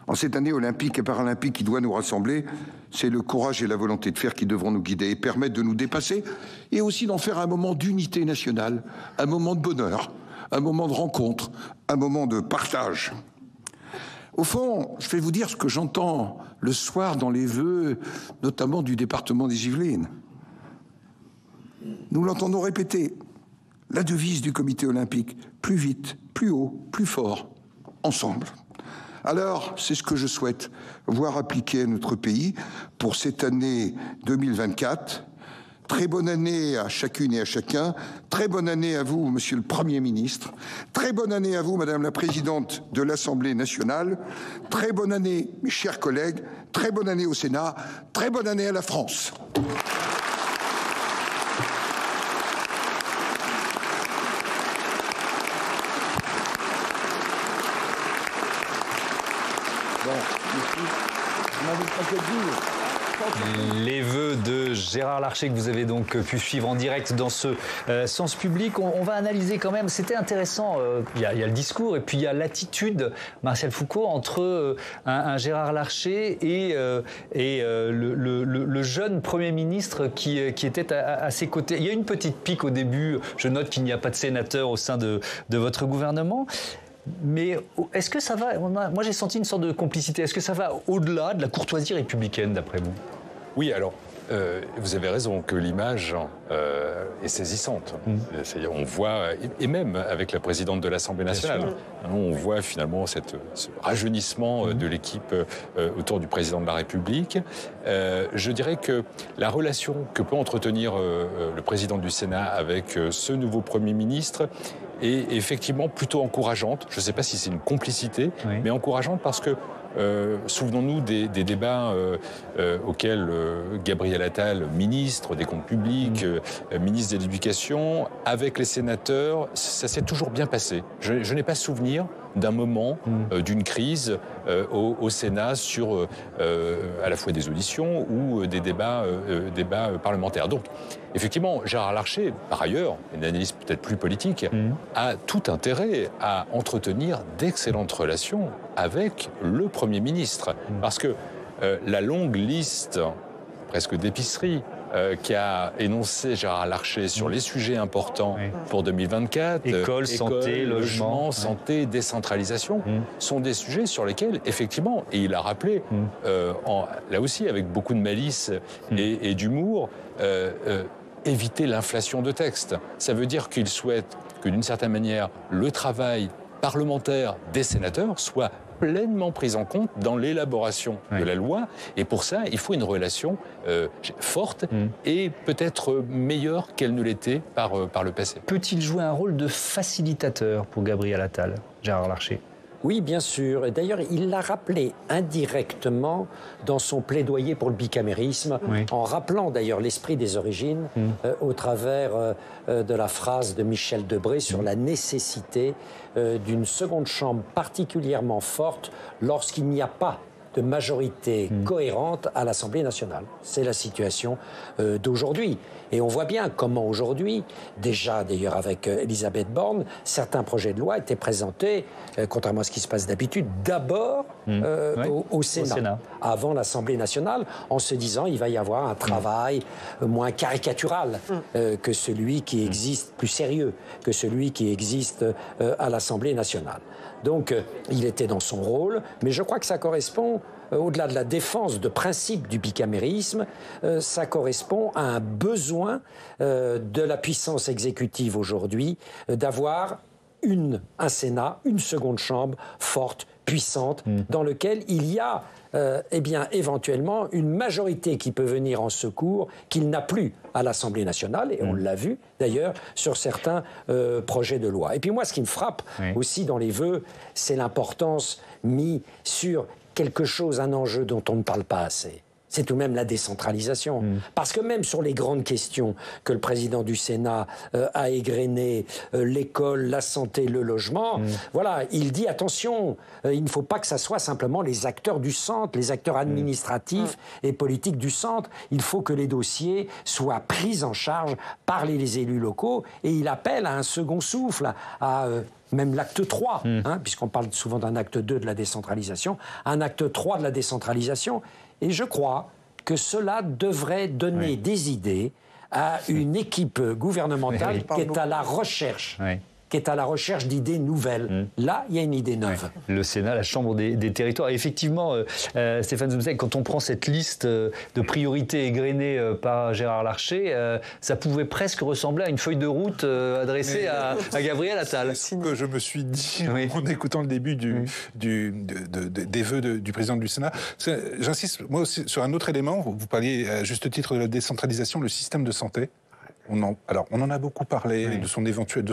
en cette année olympique et paralympique qui doit nous rassembler, c'est le courage et la volonté de faire qui devront nous guider et permettre de nous dépasser et aussi d'en faire un moment d'unité nationale, un moment de bonheur, un moment de rencontre, un moment de partage. Au fond, je vais vous dire ce que j'entends le soir dans les vœux, notamment du département des Yvelines. Nous l'entendons répéter. La devise du comité olympique, plus vite, plus haut, plus fort, ensemble. Alors, c'est ce que je souhaite voir appliquer à notre pays pour cette année 2024. Très bonne année à chacune et à chacun. Très bonne année à vous, Monsieur le Premier ministre. Très bonne année à vous, Madame la Présidente de l'Assemblée nationale. Très bonne année, mes chers collègues. Très bonne année au Sénat. Très bonne année à la France. Les vœux de Gérard Larcher que vous avez donc pu suivre en direct dans ce Sens Public. On va analyser quand même, c'était intéressant, il y a le discours et puis il y a l'attitude, Martial Foucault, entre un Gérard Larcher et le jeune Premier ministre qui était à ses côtés. Il y a une petite pique au début, je note qu'il n'y a pas de sénateur au sein de votre gouvernement. Mais est-ce que ça va, moi j'ai senti une sorte de complicité, est-ce que ça va au-delà de la courtoisie républicaine d'après vous? Oui, alors, vous avez raison que l'image est saisissante. C'est-à-dire, on voit, et même avec la présidente de l'Assemblée nationale, on voit finalement ce rajeunissement de l'équipe autour du président de la République. Je dirais que la relation que peut entretenir le président du Sénat avec ce nouveau Premier ministre est effectivement plutôt encourageante. Je ne sais pas si c'est une complicité, mais encourageante parce que souvenons-nous des débats auxquels Gabriel Attal, ministre des Comptes publics, ministre de l'Éducation, avec les sénateurs, ça s'est toujours bien passé. Je n'ai pas souvenir d'un moment, d'une crise au Sénat sur à la fois des auditions ou des débats parlementaires. Donc, effectivement, Gérard Larcher, par ailleurs, une analyse peut-être plus politique, a tout intérêt à entretenir d'excellentes relations avec le Premier ministre. Parce que la longue liste, presque d'épicerie, qu'a énoncé Gérard Larcher sur les sujets importants pour 2024, école, santé, logement, santé, décentralisation, sont des sujets sur lesquels, effectivement, et il a rappelé, là aussi avec beaucoup de malice et d'humour, éviter l'inflation de textes. Ça veut dire qu'il souhaite que, d'une certaine manière, le travail parlementaire des sénateurs soit pleinement prise en compte dans l'élaboration de la loi. Et pour ça, il faut une relation forte et peut-être meilleure qu'elle ne l'était par le passé. Peut-il jouer un rôle de facilitateur pour Gabriel Attal, Gérard Larcher ? Oui, bien sûr. Et d'ailleurs, il l'a rappelé indirectement dans son plaidoyer pour le bicamérisme, en rappelant d'ailleurs l'esprit des origines au travers de la phrase de Michel Debré sur la nécessité d'une seconde chambre particulièrement forte lorsqu'il n'y a pas de majorité cohérente à l'Assemblée nationale. C'est la situation d'aujourd'hui. Et on voit bien comment aujourd'hui, déjà d'ailleurs avec Elisabeth Borne, certains projets de loi étaient présentés, contrairement à ce qui se passe d'habitude, d'abord au Sénat, avant l'Assemblée nationale, en se disant il va y avoir un travail moins caricatural que celui qui existe, plus sérieux que celui qui existe à l'Assemblée nationale. Donc il était dans son rôle, mais je crois que ça correspond, au-delà de la défense de principe du bicamérisme, ça correspond à un besoin de la puissance exécutive aujourd'hui d'avoir un Sénat, une seconde chambre forte, puissante, dans lequel il y a éventuellement une majorité qui peut venir en secours qu'il n'a plus à l'Assemblée nationale, et on l'a vu d'ailleurs sur certains projets de loi. Et puis moi, ce qui me frappe aussi dans les vœux, c'est l'importance mise sur quelque chose, un enjeu dont on ne parle pas assez. C'est tout de même la décentralisation. Parce que même sur les grandes questions que le président du Sénat a égrenées, l'école, la santé, le logement, voilà, il dit attention, il ne faut pas que ça soit simplement les acteurs du centre, les acteurs administratifs et politiques du centre. Il faut que les dossiers soient pris en charge par les élus locaux, et il appelle à un second souffle, à même l'acte 3, puisqu'on parle souvent d'un acte 2 de la décentralisation, un acte 3 de la décentralisation. Et je crois que cela devrait donner des idées à une équipe gouvernementale qui est à la recherche. Qui est à la recherche d'idées nouvelles. Là, il y a une idée neuve. Le Sénat, la Chambre des territoires. Et effectivement, Stéphane Zumzeig, quand on prend cette liste de priorités égrenées par Gérard Larcher, ça pouvait presque ressembler à une feuille de route adressée à Gabriel Attal. C'est ce que je me suis dit en écoutant le début des vœux du président du Sénat. J'insiste, moi aussi, sur un autre élément. Vous parliez à juste titre de la décentralisation, le système de santé. On en a beaucoup parlé, de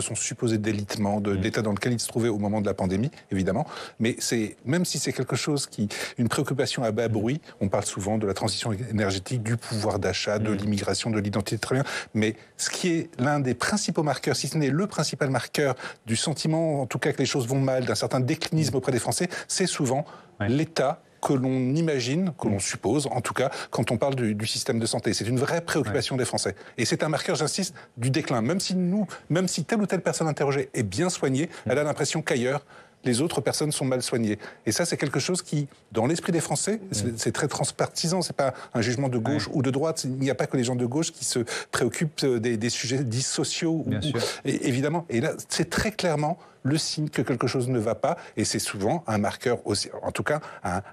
son supposé délitement, de l'état dans lequel il se trouvait au moment de la pandémie, évidemment. Mais même si c'est quelque chose une préoccupation à bas bruit, on parle souvent de la transition énergétique, du pouvoir d'achat, de l'immigration, de l'identité, très bien. Mais ce qui est l'un des principaux marqueurs, si ce n'est le principal marqueur du sentiment, en tout cas que les choses vont mal, d'un certain déclinisme auprès des Français, c'est souvent l'état que l'on imagine, que l'on suppose, en tout cas, quand on parle du système de santé. C'est une vraie préoccupation des Français. Et c'est un marqueur, j'insiste, du déclin. Même si telle ou telle personne interrogée est bien soignée, elle a l'impression qu'ailleurs, les autres personnes sont mal soignées. Et ça, c'est quelque chose qui, dans l'esprit des Français, c'est très transpartisan, c'est pas un jugement de gauche ou de droite, il n'y a pas que les gens de gauche qui se préoccupent des sujets dits sociaux, évidemment. Et là, c'est très clairement le signe que quelque chose ne va pas, et c'est souvent un marqueur aussi, en tout cas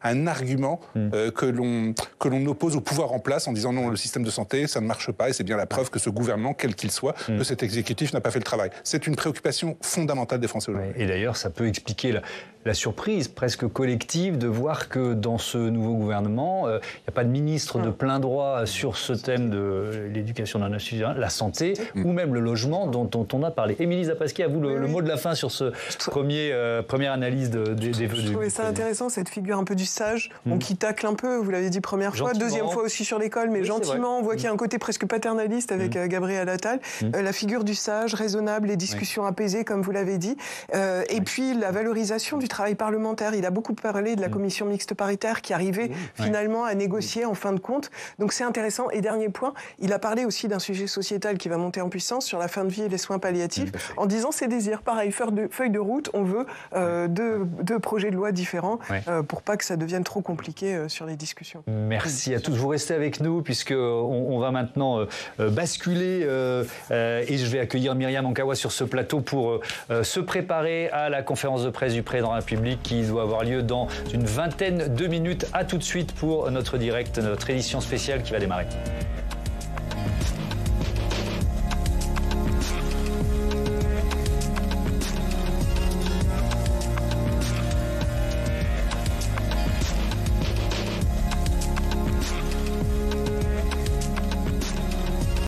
un argument que l'on oppose au pouvoir en place en disant non, le système de santé, ça ne marche pas, et c'est bien la preuve que ce gouvernement, quel qu'il soit, que cet exécutif n'a pas fait le travail. C'est une préoccupation fondamentale des Français aujourd'hui. Et d'ailleurs, ça peut expliquer la surprise presque collective de voir que dans ce nouveau gouvernement, il n'y a pas de ministre de plein droit sur ce thème de l'éducation d'un institut, la santé ou même le logement dont on a parlé. Émilie Zapasky, à vous le mot de la fin sur ce première analyse des vœux. Je trouvais ça intéressant, cette figure un peu du sage, qui tacle un peu, vous l'avez dit première fois, deuxième fois aussi sur l'école, mais gentiment, on voit qu'il y a un côté presque paternaliste avec Gabriel Attal. La figure du sage, raisonnable, les discussions apaisées, comme vous l'avez dit. Et puis la valorisation du travail parlementaire. Il a beaucoup parlé de la commission mixte paritaire qui arrivait finalement à négocier en fin de compte. Donc c'est intéressant. Et dernier point, il a parlé aussi d'un sujet sociétal qui va monter en puissance sur la fin de vie et les soins palliatifs, en disant ses désirs. Pareil, feuille de route, on veut deux projets de loi différents pour pas que ça devienne trop compliqué sur les discussions. Merci à tous. Vous restez avec nous puisqu'on va maintenant basculer et je vais accueillir Myriam Ankawa sur ce plateau pour se préparer à la conférence de presse du président de la République qui doit avoir lieu dans une vingtaine de minutes. À tout de suite pour notre direct, notre édition spéciale qui va démarrer.